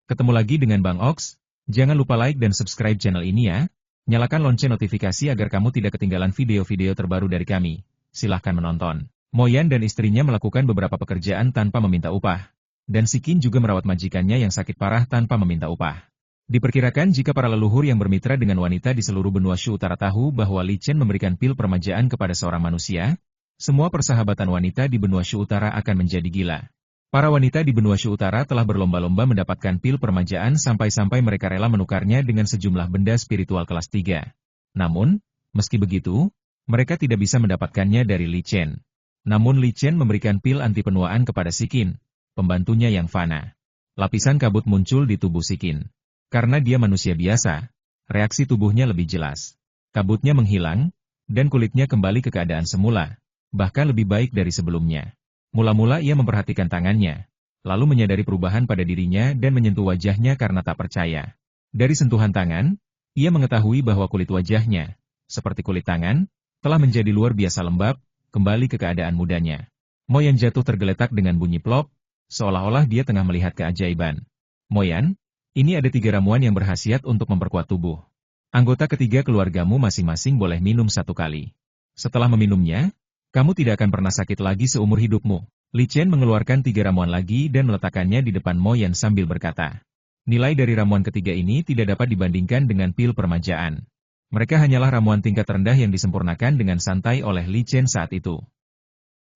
Ketemu lagi dengan Bang Ox. Jangan lupa like dan subscribe channel ini ya. Nyalakan lonceng notifikasi agar kamu tidak ketinggalan video-video terbaru dari kami. Silahkan menonton. Moyan dan istrinya melakukan beberapa pekerjaan tanpa meminta upah. Dan Sikin juga merawat majikannya yang sakit parah tanpa meminta upah. Diperkirakan jika para leluhur yang bermitra dengan wanita di seluruh benua Shu Utara tahu bahwa Li Chen memberikan pil permajaan kepada seorang manusia, semua persahabatan wanita di benua Shu Utara akan menjadi gila. Para wanita di benua Shu Utara telah berlomba-lomba mendapatkan pil permajaan sampai-sampai mereka rela menukarnya dengan sejumlah benda spiritual kelas 3. Namun, meski begitu, mereka tidak bisa mendapatkannya dari Li Chen. Namun Li Chen memberikan pil anti penuaan kepada Sikin, pembantunya yang fana. Lapisan kabut muncul di tubuh Sikin. Karena dia manusia biasa, reaksi tubuhnya lebih jelas. Kabutnya menghilang, dan kulitnya kembali ke keadaan semula, bahkan lebih baik dari sebelumnya. Mula-mula ia memperhatikan tangannya, lalu menyadari perubahan pada dirinya dan menyentuh wajahnya karena tak percaya. Dari sentuhan tangan, ia mengetahui bahwa kulit wajahnya, seperti kulit tangan, telah menjadi luar biasa lembab, kembali ke keadaan mudanya. Moyan jatuh tergeletak dengan bunyi plop, seolah-olah dia tengah melihat keajaiban. Moyan, ini ada 3 ramuan yang berkhasiat untuk memperkuat tubuh. Anggota ketiga keluargamu masing-masing boleh minum 1 kali. Setelah meminumnya, kamu tidak akan pernah sakit lagi seumur hidupmu. Li Chen mengeluarkan 3 ramuan lagi dan meletakkannya di depan Moyan sambil berkata. Nilai dari ramuan ketiga ini tidak dapat dibandingkan dengan pil permajaan. Mereka hanyalah ramuan tingkat rendah yang disempurnakan dengan santai oleh Li Chen saat itu.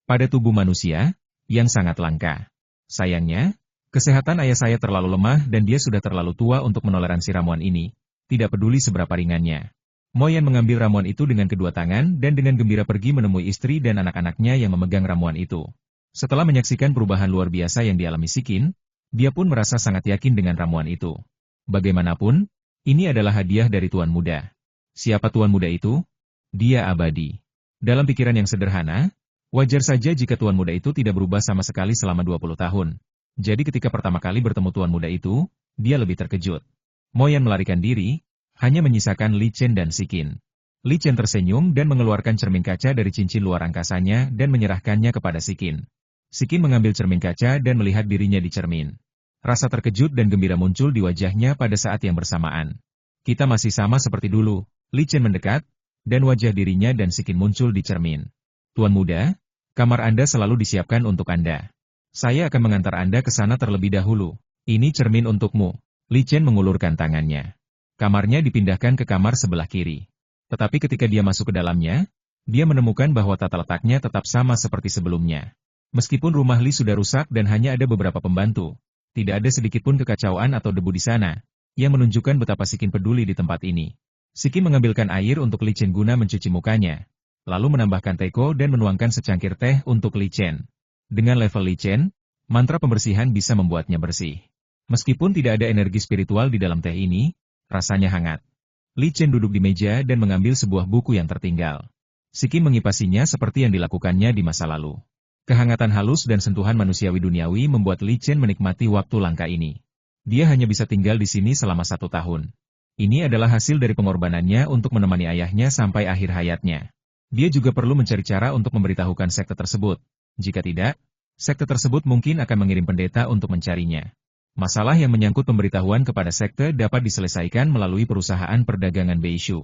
Pada tubuh manusia, yang sangat langka. Sayangnya, kesehatan ayah saya terlalu lemah dan dia sudah terlalu tua untuk menoleransi ramuan ini, tidak peduli seberapa ringannya. Moyan mengambil ramuan itu dengan kedua tangan dan dengan gembira pergi menemui istri dan anak-anaknya yang memegang ramuan itu. Setelah menyaksikan perubahan luar biasa yang dialami Sikin, dia pun merasa sangat yakin dengan ramuan itu. Bagaimanapun, ini adalah hadiah dari Tuan Muda. Siapa Tuan Muda itu? Dia abadi. Dalam pikiran yang sederhana, wajar saja jika Tuan Muda itu tidak berubah sama sekali selama 20 tahun. Jadi ketika pertama kali bertemu Tuan Muda itu, dia lebih terkejut. Moyan melarikan diri, hanya menyisakan Li Chen dan Sikin. Li Chen tersenyum dan mengeluarkan cermin kaca dari cincin luar angkasanya dan menyerahkannya kepada Sikin. Sikin mengambil cermin kaca dan melihat dirinya di cermin. Rasa terkejut dan gembira muncul di wajahnya pada saat yang bersamaan. Kita masih sama seperti dulu. Li Chen mendekat, dan wajah dirinya dan Sikin muncul di cermin. Tuan Muda, kamar Anda selalu disiapkan untuk Anda. Saya akan mengantar Anda ke sana terlebih dahulu. Ini cermin untukmu. Li Chen mengulurkan tangannya. Kamarnya dipindahkan ke kamar sebelah kiri. Tetapi ketika dia masuk ke dalamnya, dia menemukan bahwa tata letaknya tetap sama seperti sebelumnya. Meskipun rumah Li sudah rusak dan hanya ada beberapa pembantu, tidak ada sedikitpun kekacauan atau debu di sana, yang menunjukkan betapa Sikin peduli di tempat ini. Sikin mengambilkan air untuk Li Chen guna mencuci mukanya, lalu menambahkan teko dan menuangkan secangkir teh untuk Li Chen. Dengan level Li Chen, mantra pembersihan bisa membuatnya bersih. Meskipun tidak ada energi spiritual di dalam teh ini, rasanya hangat. Li Chen duduk di meja dan mengambil sebuah buku yang tertinggal. Sikin mengipasinya seperti yang dilakukannya di masa lalu. Kehangatan halus dan sentuhan manusiawi duniawi membuat Li Chen menikmati waktu langka ini. Dia hanya bisa tinggal di sini selama 1 tahun. Ini adalah hasil dari pengorbanannya untuk menemani ayahnya sampai akhir hayatnya. Dia juga perlu mencari cara untuk memberitahukan sekte tersebut. Jika tidak, sekte tersebut mungkin akan mengirim pendeta untuk mencarinya. Masalah yang menyangkut pemberitahuan kepada sekte dapat diselesaikan melalui perusahaan perdagangan Beishu.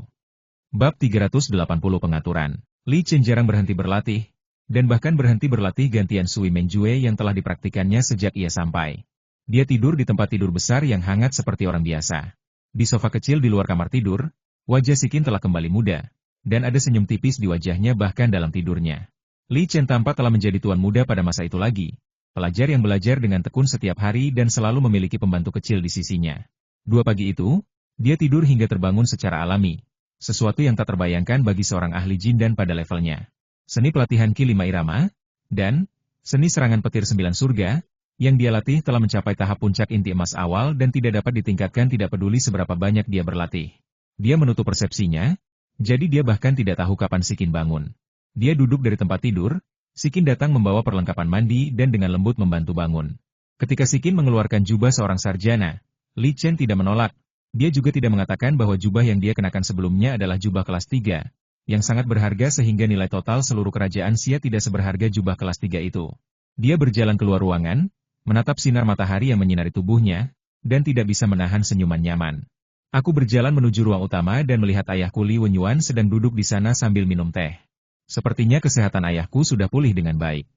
Bab 380 Pengaturan. Li Chen jarang berhenti berlatih, dan bahkan berhenti berlatih gantian Sui Menjue yang telah dipraktikannya sejak ia sampai. Dia tidur di tempat tidur besar yang hangat seperti orang biasa. Di sofa kecil di luar kamar tidur, wajah Sikin telah kembali muda, dan ada senyum tipis di wajahnya bahkan dalam tidurnya. Li Chen tampak telah menjadi tuan muda pada masa itu lagi. Pelajar yang belajar dengan tekun setiap hari dan selalu memiliki pembantu kecil di sisinya. 2 pagi itu, dia tidur hingga terbangun secara alami. Sesuatu yang tak terbayangkan bagi seorang ahli jin dan pada levelnya. Seni pelatihan Ki 5 Irama, dan seni serangan petir 9 surga, yang dia latih telah mencapai tahap puncak inti emas awal dan tidak dapat ditingkatkan tidak peduli seberapa banyak dia berlatih. Dia menutup persepsinya, jadi dia bahkan tidak tahu kapan Sikin bangun. Dia duduk dari tempat tidur, Sikin datang membawa perlengkapan mandi dan dengan lembut membantu bangun. Ketika Sikin mengeluarkan jubah seorang sarjana, Li Chen tidak menolak. Dia juga tidak mengatakan bahwa jubah yang dia kenakan sebelumnya adalah jubah kelas 3, yang sangat berharga sehingga nilai total seluruh kerajaan Xia tidak seberharga jubah kelas 3 itu. Dia berjalan keluar ruangan, menatap sinar matahari yang menyinari tubuhnya, dan tidak bisa menahan senyuman nyaman. Aku berjalan menuju ruang utama dan melihat ayahku Li Wenyuan sedang duduk di sana sambil minum teh. Sepertinya kesehatan ayahku sudah pulih dengan baik.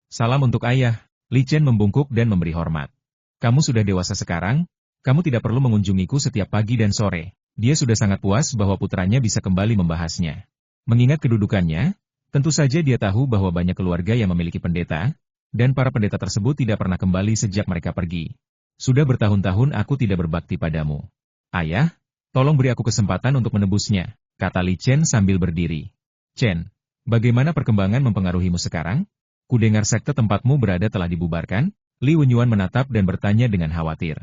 Salam untuk ayah, Li Chen membungkuk dan memberi hormat. Kamu sudah dewasa sekarang, kamu tidak perlu mengunjungiku setiap pagi dan sore. Dia sudah sangat puas bahwa putranya bisa kembali membahasnya. Mengingat kedudukannya, tentu saja dia tahu bahwa banyak keluarga yang memiliki pendeta, dan para pendeta tersebut tidak pernah kembali sejak mereka pergi. Sudah bertahun-tahun aku tidak berbakti padamu. Ayah, tolong beri aku kesempatan untuk menebusnya, kata Li Chen sambil berdiri. Chen, bagaimana perkembangan mempengaruhimu sekarang? Kudengar sekte tempatmu berada telah dibubarkan? Li Wenyuan menatap dan bertanya dengan khawatir.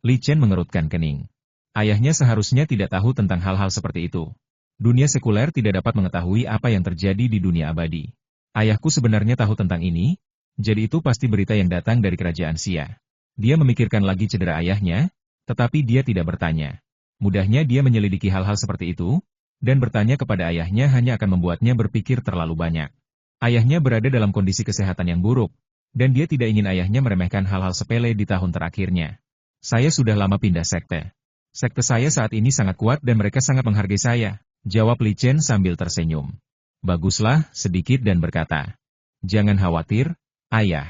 Li Chen mengerutkan kening. Ayahnya seharusnya tidak tahu tentang hal-hal seperti itu. Dunia sekuler tidak dapat mengetahui apa yang terjadi di dunia abadi. Ayahku sebenarnya tahu tentang ini, jadi itu pasti berita yang datang dari kerajaan Xia. Dia memikirkan lagi cedera ayahnya, tetapi dia tidak bertanya. Mudahnya dia menyelidiki hal-hal seperti itu, dan bertanya kepada ayahnya hanya akan membuatnya berpikir terlalu banyak. Ayahnya berada dalam kondisi kesehatan yang buruk, dan dia tidak ingin ayahnya meremehkan hal-hal sepele di tahun terakhirnya. Saya sudah lama pindah sekte. Sekte saya saat ini sangat kuat dan mereka sangat menghargai saya, jawab Li Chen sambil tersenyum. Baguslah, sedikit dan berkata. Jangan khawatir, ayah.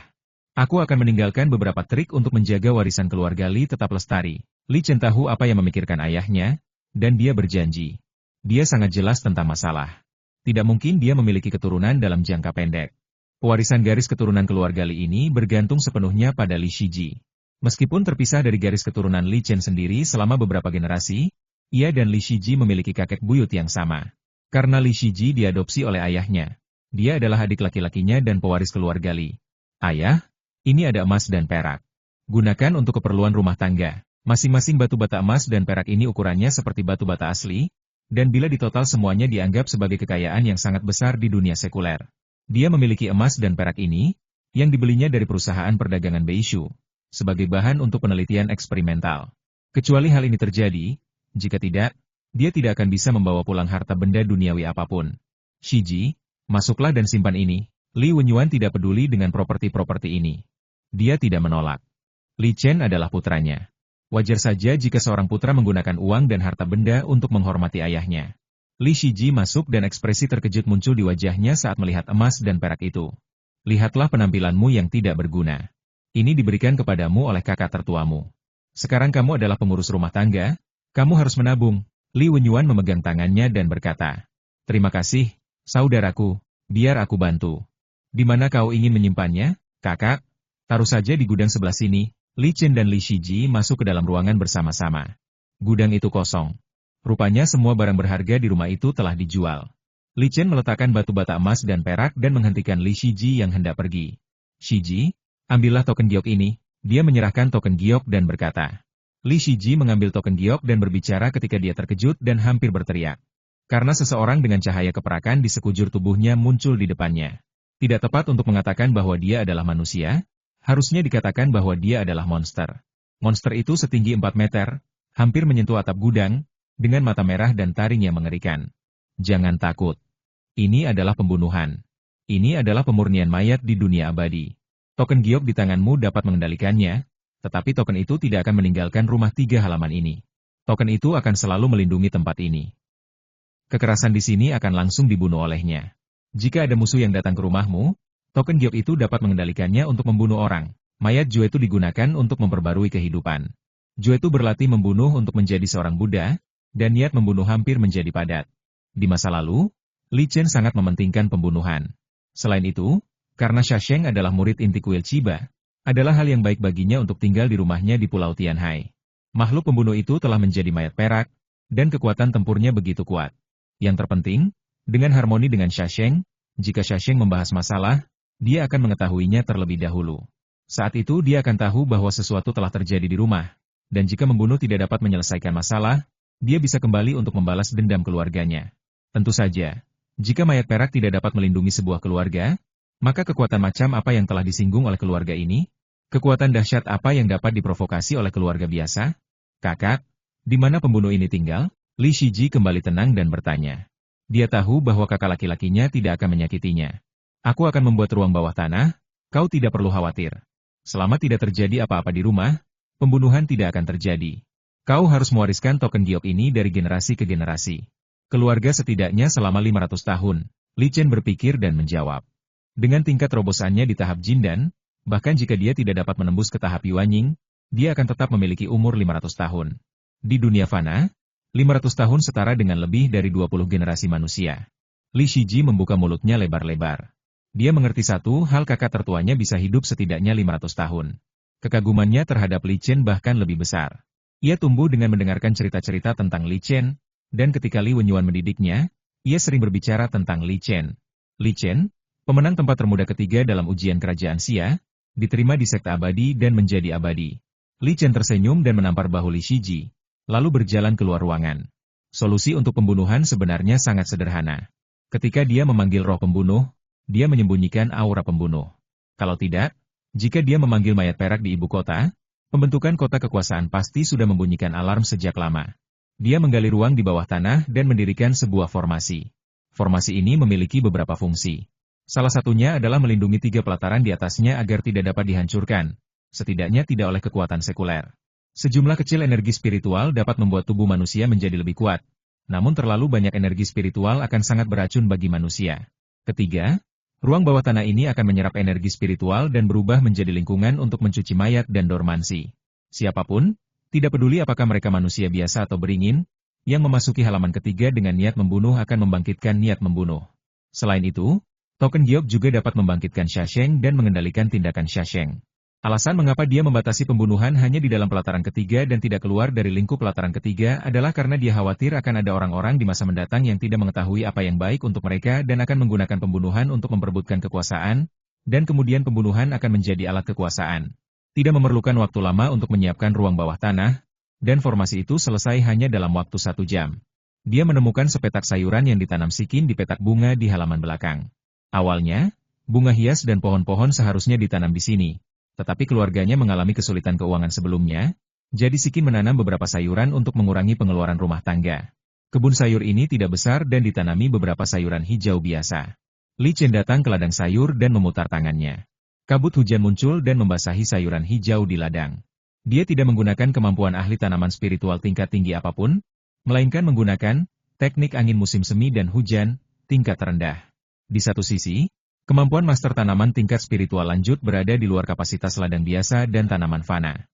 Aku akan meninggalkan beberapa trik untuk menjaga warisan keluarga Li tetap lestari. Li Chen tahu apa yang memikirkan ayahnya, dan dia berjanji. Dia sangat jelas tentang masalah. Tidak mungkin dia memiliki keturunan dalam jangka pendek. Pewarisan garis keturunan keluarga Li ini bergantung sepenuhnya pada Li Shiji. Meskipun terpisah dari garis keturunan Li Chen sendiri selama beberapa generasi, ia dan Li Shiji memiliki kakek buyut yang sama. Karena Li Shiji diadopsi oleh ayahnya. Dia adalah adik laki-lakinya dan pewaris keluarga Li. Ayah, ini ada emas dan perak. Gunakan untuk keperluan rumah tangga. Masing-masing batu bata emas dan perak ini ukurannya seperti batu bata asli, dan bila ditotal semuanya dianggap sebagai kekayaan yang sangat besar di dunia sekuler. Dia memiliki emas dan perak ini, yang dibelinya dari perusahaan perdagangan Beishu, sebagai bahan untuk penelitian eksperimental. Kecuali hal ini terjadi, jika tidak, dia tidak akan bisa membawa pulang harta benda duniawi apapun. Shiji, masuklah dan simpan ini. Li Wenyuan tidak peduli dengan properti-properti ini. Dia tidak menolak. Li Chen adalah putranya. Wajar saja jika seorang putra menggunakan uang dan harta benda untuk menghormati ayahnya. Li Shiji masuk dan ekspresi terkejut muncul di wajahnya saat melihat emas dan perak itu. Lihatlah penampilanmu yang tidak berguna. Ini diberikan kepadamu oleh kakak tertuamu. Sekarang kamu adalah pengurus rumah tangga, kamu harus menabung. Li Wenyuan memegang tangannya dan berkata, terima kasih, saudaraku, biar aku bantu. Di mana kau ingin menyimpannya, kakak? Taruh saja di gudang sebelah sini. Li Chen dan Li Shiji masuk ke dalam ruangan bersama-sama. Gudang itu kosong. Rupanya semua barang berharga di rumah itu telah dijual. Li Chen meletakkan batu bata emas dan perak dan menghentikan Li Shiji yang hendak pergi. Shiji, ambillah token giok ini. Dia menyerahkan token giok dan berkata. Li Shiji mengambil token giok dan berbicara ketika dia terkejut dan hampir berteriak. Karena seseorang dengan cahaya keperakan di sekujur tubuhnya muncul di depannya. Tidak tepat untuk mengatakan bahwa dia adalah manusia, harusnya dikatakan bahwa dia adalah monster. Monster itu setinggi 4 meter, hampir menyentuh atap gudang, dengan mata merah dan taring yang mengerikan. Jangan takut. Ini adalah pembunuhan. Ini adalah pemurnian mayat di dunia abadi. Token giok di tanganmu dapat mengendalikannya, tetapi token itu tidak akan meninggalkan rumah 3 halaman ini. Token itu akan selalu melindungi tempat ini. Kekerasan di sini akan langsung dibunuh olehnya. Jika ada musuh yang datang ke rumahmu, token giok itu dapat mengendalikannya untuk membunuh orang. Mayat Jue itu digunakan untuk memperbarui kehidupan. Jue itu berlatih membunuh untuk menjadi seorang Buddha, dan niat membunuh hampir menjadi padat. Di masa lalu, Li Chen sangat mementingkan pembunuhan. Selain itu, karena Shasheng adalah murid inti kuil Chiba, adalah hal yang baik baginya untuk tinggal di rumahnya di Pulau Tianhai. Makhluk pembunuh itu telah menjadi mayat perak, dan kekuatan tempurnya begitu kuat. Yang terpenting, dengan harmoni dengan Shasheng, jika Shasheng membahas masalah, dia akan mengetahuinya terlebih dahulu. Saat itu dia akan tahu bahwa sesuatu telah terjadi di rumah, dan jika membunuh tidak dapat menyelesaikan masalah, dia bisa kembali untuk membalas dendam keluarganya. Tentu saja, jika mayat perak tidak dapat melindungi sebuah keluarga, maka kekuatan macam apa yang telah disinggung oleh keluarga ini? Kekuatan dahsyat apa yang dapat diprovokasi oleh keluarga biasa? Kakak, di mana pembunuh ini tinggal? Li Shiji kembali tenang dan bertanya. Dia tahu bahwa kakak laki-lakinya tidak akan menyakitinya. Aku akan membuat ruang bawah tanah, kau tidak perlu khawatir. Selama tidak terjadi apa-apa di rumah, pembunuhan tidak akan terjadi. Kau harus mewariskan token giok ini dari generasi ke generasi. Keluarga setidaknya selama 500 tahun. Li Chen berpikir dan menjawab. Dengan tingkat terobosannya di tahap Jindan, bahkan jika dia tidak dapat menembus ke tahap Yuanying, dia akan tetap memiliki umur 500 tahun. Di dunia fana, 500 tahun setara dengan lebih dari 20 generasi manusia. Li Shiji membuka mulutnya lebar-lebar. Dia mengerti satu hal, kakak tertuanya bisa hidup setidaknya 500 tahun. Kekagumannya terhadap Li Chen bahkan lebih besar. Ia tumbuh dengan mendengarkan cerita-cerita tentang Li Chen, dan ketika Li Wenyuan mendidiknya, ia sering berbicara tentang Li Chen. Li Chen, pemenang tempat termuda ketiga dalam ujian kerajaan Xia, diterima di sekte abadi dan menjadi abadi. Li Chen tersenyum dan menampar bahu Li Shiji, lalu berjalan keluar ruangan. Solusi untuk pembunuhan sebenarnya sangat sederhana. Ketika dia memanggil roh pembunuh, dia menyembunyikan aura pembunuh. Kalau tidak, jika dia memanggil mayat perak di ibu kota, pembentukan kota kekuasaan pasti sudah membunyikan alarm sejak lama. Dia menggali ruang di bawah tanah dan mendirikan sebuah formasi. Formasi ini memiliki beberapa fungsi. Salah satunya adalah melindungi 3 pelataran di atasnya agar tidak dapat dihancurkan, setidaknya tidak oleh kekuatan sekuler. Sejumlah kecil energi spiritual dapat membuat tubuh manusia menjadi lebih kuat, namun terlalu banyak energi spiritual akan sangat beracun bagi manusia. Ketiga, ruang bawah tanah ini akan menyerap energi spiritual dan berubah menjadi lingkungan untuk mencuci mayat dan dormansi. Siapapun, tidak peduli apakah mereka manusia biasa atau beringin, yang memasuki halaman ketiga dengan niat membunuh akan membangkitkan niat membunuh. Selain itu, token giok juga dapat membangkitkan Shasheng dan mengendalikan tindakan Shasheng. Alasan mengapa dia membatasi pembunuhan hanya di dalam pelataran ketiga dan tidak keluar dari lingkup pelataran ketiga adalah karena dia khawatir akan ada orang-orang di masa mendatang yang tidak mengetahui apa yang baik untuk mereka dan akan menggunakan pembunuhan untuk memperebutkan kekuasaan, dan kemudian pembunuhan akan menjadi alat kekuasaan. Tidak memerlukan waktu lama untuk menyiapkan ruang bawah tanah, dan formasi itu selesai hanya dalam waktu 1 jam. Dia menemukan sepetak sayuran yang ditanam Sikin di petak bunga di halaman belakang. Awalnya, bunga hias dan pohon-pohon seharusnya ditanam di sini. Tetapi keluarganya mengalami kesulitan keuangan sebelumnya, jadi Sikin menanam beberapa sayuran untuk mengurangi pengeluaran rumah tangga. Kebun sayur ini tidak besar dan ditanami beberapa sayuran hijau biasa. Li Chen datang ke ladang sayur dan memutar tangannya. Kabut hujan muncul dan membasahi sayuran hijau di ladang. Dia tidak menggunakan kemampuan ahli tanaman spiritual tingkat tinggi apapun, melainkan menggunakan teknik angin musim semi dan hujan tingkat rendah. Di satu sisi, kemampuan master tanaman tingkat spiritual lanjut berada di luar kapasitas ladang biasa dan tanaman fana.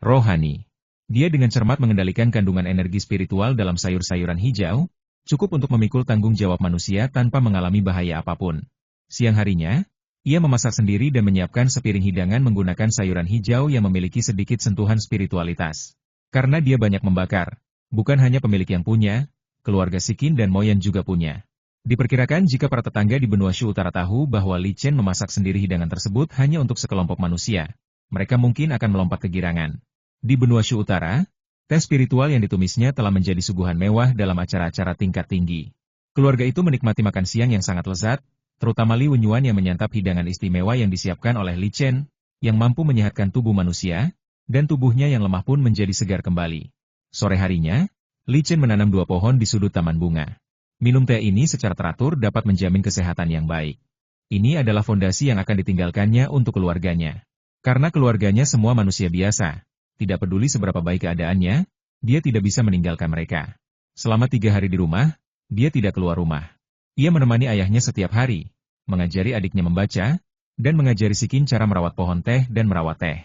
Rohani. Dia dengan cermat mengendalikan kandungan energi spiritual dalam sayur-sayuran hijau, cukup untuk memikul tanggung jawab manusia tanpa mengalami bahaya apapun. Siang harinya, ia memasak sendiri dan menyiapkan sepiring hidangan menggunakan sayuran hijau yang memiliki sedikit sentuhan spiritualitas. Karena dia banyak membakar, bukan hanya pemilik yang punya, keluarga Sikin dan Moyan juga punya. Diperkirakan jika para tetangga di benua Shu Utara tahu bahwa Li Chen memasak sendiri hidangan tersebut hanya untuk sekelompok manusia, mereka mungkin akan melompat kegirangan. Di benua Shu Utara, teh spiritual yang ditumisnya telah menjadi suguhan mewah dalam acara-acara tingkat tinggi. Keluarga itu menikmati makan siang yang sangat lezat, terutama Li Wenyuan yang menyantap hidangan istimewa yang disiapkan oleh Li Chen, yang mampu menyehatkan tubuh manusia, dan tubuhnya yang lemah pun menjadi segar kembali. Sore harinya, Li Chen menanam 2 pohon di sudut taman bunga. Minum teh ini secara teratur dapat menjamin kesehatan yang baik. Ini adalah fondasi yang akan ditinggalkannya untuk keluarganya. Karena keluarganya semua manusia biasa, tidak peduli seberapa baik keadaannya, dia tidak bisa meninggalkan mereka. Selama 3 hari di rumah, dia tidak keluar rumah. Ia menemani ayahnya setiap hari, mengajari adiknya membaca, dan mengajari Sikin cara merawat pohon teh dan merawat teh.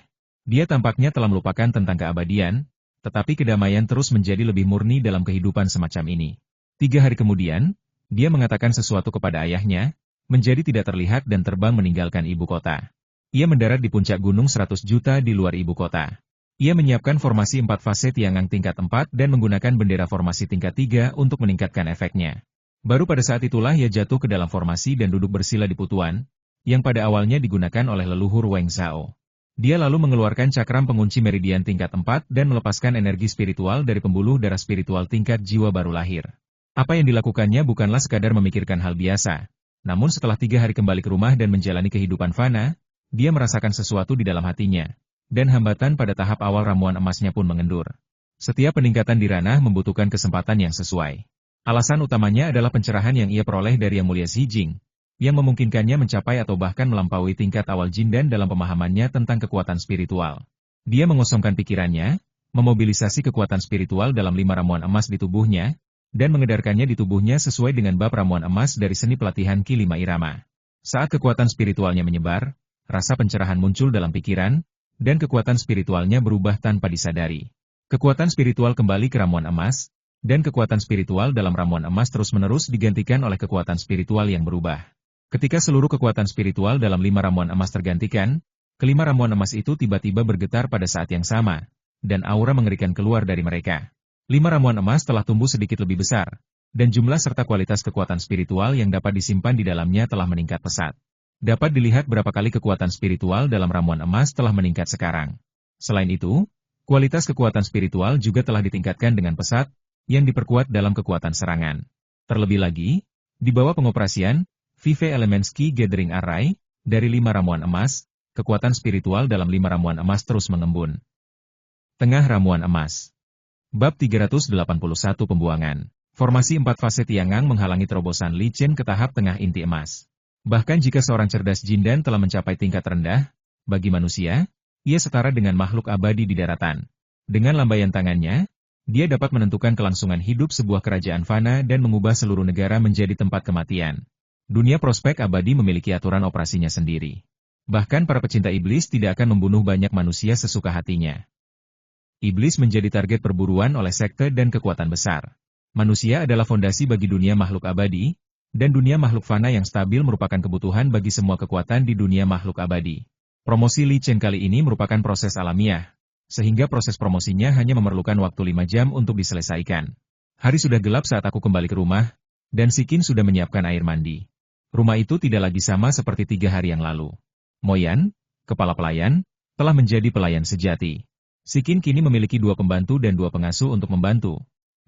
Dia tampaknya telah melupakan tentang keabadian, tetapi kedamaian terus menjadi lebih murni dalam kehidupan semacam ini. 3 hari kemudian, dia mengatakan sesuatu kepada ayahnya, menjadi tidak terlihat dan terbang meninggalkan ibu kota. Ia mendarat di puncak gunung 100 juta di luar ibu kota. Ia menyiapkan formasi 4 fase Tiangang tingkat 4 dan menggunakan bendera formasi tingkat 3 untuk meningkatkan efeknya. Baru pada saat itulah ia jatuh ke dalam formasi dan duduk bersila di putuan, yang pada awalnya digunakan oleh leluhur Weng Zhao. Dia lalu mengeluarkan cakram pengunci meridian tingkat 4 dan melepaskan energi spiritual dari pembuluh darah spiritual tingkat jiwa baru lahir. Apa yang dilakukannya bukanlah sekadar memikirkan hal biasa, namun setelah 3 hari kembali ke rumah dan menjalani kehidupan fana, dia merasakan sesuatu di dalam hatinya, dan hambatan pada tahap awal ramuan emasnya pun mengendur. Setiap peningkatan di ranah membutuhkan kesempatan yang sesuai. Alasan utamanya adalah pencerahan yang ia peroleh dari Yang Mulia Zijing, yang memungkinkannya mencapai atau bahkan melampaui tingkat awal Jindan dalam pemahamannya tentang kekuatan spiritual. Dia mengosongkan pikirannya, memobilisasi kekuatan spiritual dalam 5 ramuan emas di tubuhnya, dan mengedarkannya di tubuhnya sesuai dengan bab ramuan emas dari seni pelatihan Ki 5 Irama. Saat kekuatan spiritualnya menyebar, rasa pencerahan muncul dalam pikiran, dan kekuatan spiritualnya berubah tanpa disadari. Kekuatan spiritual kembali ke ramuan emas, dan kekuatan spiritual dalam ramuan emas terus-menerus digantikan oleh kekuatan spiritual yang berubah. Ketika seluruh kekuatan spiritual dalam 5 ramuan emas tergantikan, kelima ramuan emas itu tiba-tiba bergetar pada saat yang sama, dan aura mengerikan keluar dari mereka. 5 ramuan emas telah tumbuh sedikit lebih besar, dan jumlah serta kualitas kekuatan spiritual yang dapat disimpan di dalamnya telah meningkat pesat. Dapat dilihat berapa kali kekuatan spiritual dalam ramuan emas telah meningkat sekarang. Selain itu, kualitas kekuatan spiritual juga telah ditingkatkan dengan pesat, yang diperkuat dalam kekuatan serangan. Terlebih lagi, di bawah pengoperasian, Vive Elements Ki Gathering Array, dari 5 ramuan emas, kekuatan spiritual dalam 5 ramuan emas terus mengembun. Tengah ramuan emas. Bab 381 Pembuangan. Formasi 4 fase Tiangang menghalangi terobosan Li Chen ke tahap tengah inti emas. Bahkan jika seorang cerdas Jindan telah mencapai tingkat rendah, bagi manusia, ia setara dengan makhluk abadi di daratan. Dengan lambaian tangannya, dia dapat menentukan kelangsungan hidup sebuah kerajaan fana dan mengubah seluruh negara menjadi tempat kematian. Dunia prospek abadi memiliki aturan operasinya sendiri. Bahkan para pecinta iblis tidak akan membunuh banyak manusia sesuka hatinya. Iblis menjadi target perburuan oleh sekte dan kekuatan besar. Manusia adalah fondasi bagi dunia makhluk abadi, dan dunia makhluk fana yang stabil merupakan kebutuhan bagi semua kekuatan di dunia makhluk abadi. Promosi Li Chen kali ini merupakan proses alamiah, sehingga proses promosinya hanya memerlukan waktu 5 jam untuk diselesaikan. Hari sudah gelap saat aku kembali ke rumah, dan Sikin sudah menyiapkan air mandi. Rumah itu tidak lagi sama seperti 3 hari yang lalu. Moyan, kepala pelayan, telah menjadi pelayan sejati. Sikin kini memiliki 2 pembantu dan 2 pengasuh untuk membantu.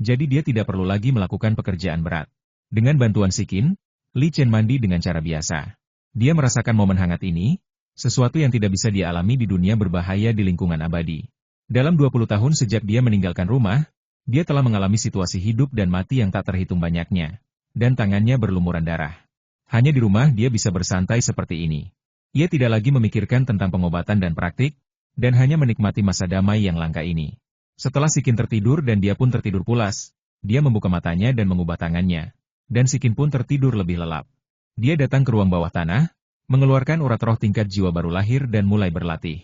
Jadi dia tidak perlu lagi melakukan pekerjaan berat. Dengan bantuan Sikin, Li Chen mandi dengan cara biasa. Dia merasakan momen hangat ini, sesuatu yang tidak bisa dia alami di dunia berbahaya di lingkungan abadi. Dalam 20 tahun sejak dia meninggalkan rumah, dia telah mengalami situasi hidup dan mati yang tak terhitung banyaknya. Dan tangannya berlumuran darah. Hanya di rumah dia bisa bersantai seperti ini. Ia tidak lagi memikirkan tentang pengobatan dan praktik, dan hanya menikmati masa damai yang langka ini. Setelah Sikin tertidur dan dia pun tertidur pulas, dia membuka matanya dan mengubah tangannya. Dan Sikin pun tertidur lebih lelap. Dia datang ke ruang bawah tanah, mengeluarkan urat roh tingkat jiwa baru lahir dan mulai berlatih.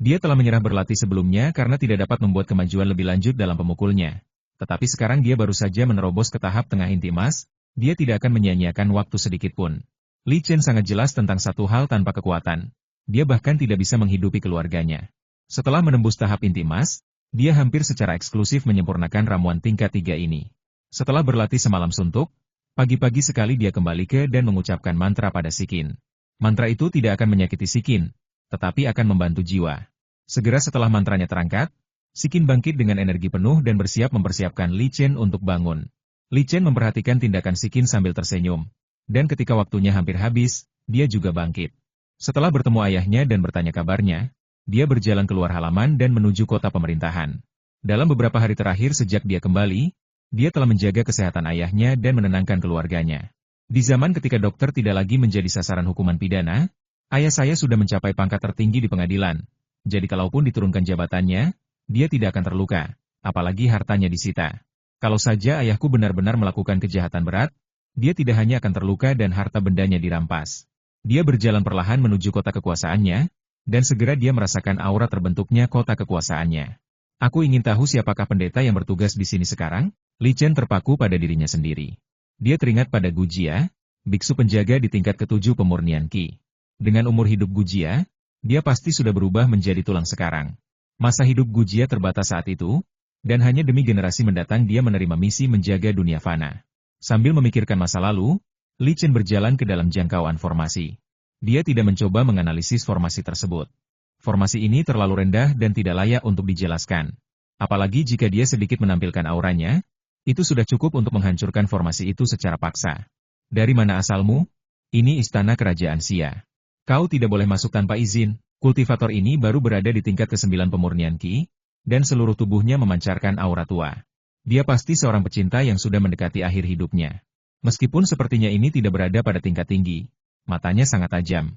Dia telah menyerah berlatih sebelumnya karena tidak dapat membuat kemajuan lebih lanjut dalam pemukulnya. Tetapi sekarang dia baru saja menerobos ke tahap tengah inti emas, dia tidak akan menyia-nyiakan waktu sedikit pun. Li Chen sangat jelas tentang satu hal tanpa kekuatan. Dia bahkan tidak bisa menghidupi keluarganya. Setelah menembus tahap inti emas, dia hampir secara eksklusif menyempurnakan ramuan tingkat 3 ini. Setelah berlatih semalam suntuk, pagi-pagi sekali dia kembali ke dan mengucapkan mantra pada Sikin. Mantra itu tidak akan menyakiti Sikin, tetapi akan membantu jiwa. Segera setelah mantranya terangkat, Sikin bangkit dengan energi penuh dan bersiap mempersiapkan Li Chen untuk bangun. Li Chen memperhatikan tindakan Sikin sambil tersenyum. Dan ketika waktunya hampir habis, dia juga bangkit. Setelah bertemu ayahnya dan bertanya kabarnya, dia berjalan keluar halaman dan menuju kota pemerintahan. Dalam beberapa hari terakhir sejak dia kembali, dia telah menjaga kesehatan ayahnya dan menenangkan keluarganya. Di zaman ketika dokter tidak lagi menjadi sasaran hukuman pidana, ayah saya sudah mencapai pangkat tertinggi di pengadilan. Jadi kalaupun diturunkan jabatannya, dia tidak akan terluka, apalagi hartanya disita. Kalau saja ayahku benar-benar melakukan kejahatan berat, dia tidak hanya akan terluka dan harta bendanya dirampas. Dia berjalan perlahan menuju kota kekuasaannya, dan segera dia merasakan aura terbentuknya kota kekuasaannya. Aku ingin tahu siapakah pendeta yang bertugas di sini sekarang? Li Chen terpaku pada dirinya sendiri. Dia teringat pada Gujia, biksu penjaga di tingkat ke-7 pemurnian Qi. Dengan umur hidup Gujia, dia pasti sudah berubah menjadi tulang sekarang. Masa hidup Gujia terbatas saat itu, dan hanya demi generasi mendatang dia menerima misi menjaga dunia fana. Sambil memikirkan masa lalu, Li Chen berjalan ke dalam jangkauan formasi. Dia tidak mencoba menganalisis formasi tersebut. Formasi ini terlalu rendah dan tidak layak untuk dijelaskan. Apalagi jika dia sedikit menampilkan auranya, itu sudah cukup untuk menghancurkan formasi itu secara paksa. Dari mana asalmu? Ini istana kerajaan Xia. Kau tidak boleh masuk tanpa izin. Kultivator ini baru berada di tingkat ke-9 pemurnian Qi, dan seluruh tubuhnya memancarkan aura tua. Dia pasti seorang pecinta yang sudah mendekati akhir hidupnya. Meskipun sepertinya ini tidak berada pada tingkat tinggi, matanya sangat tajam.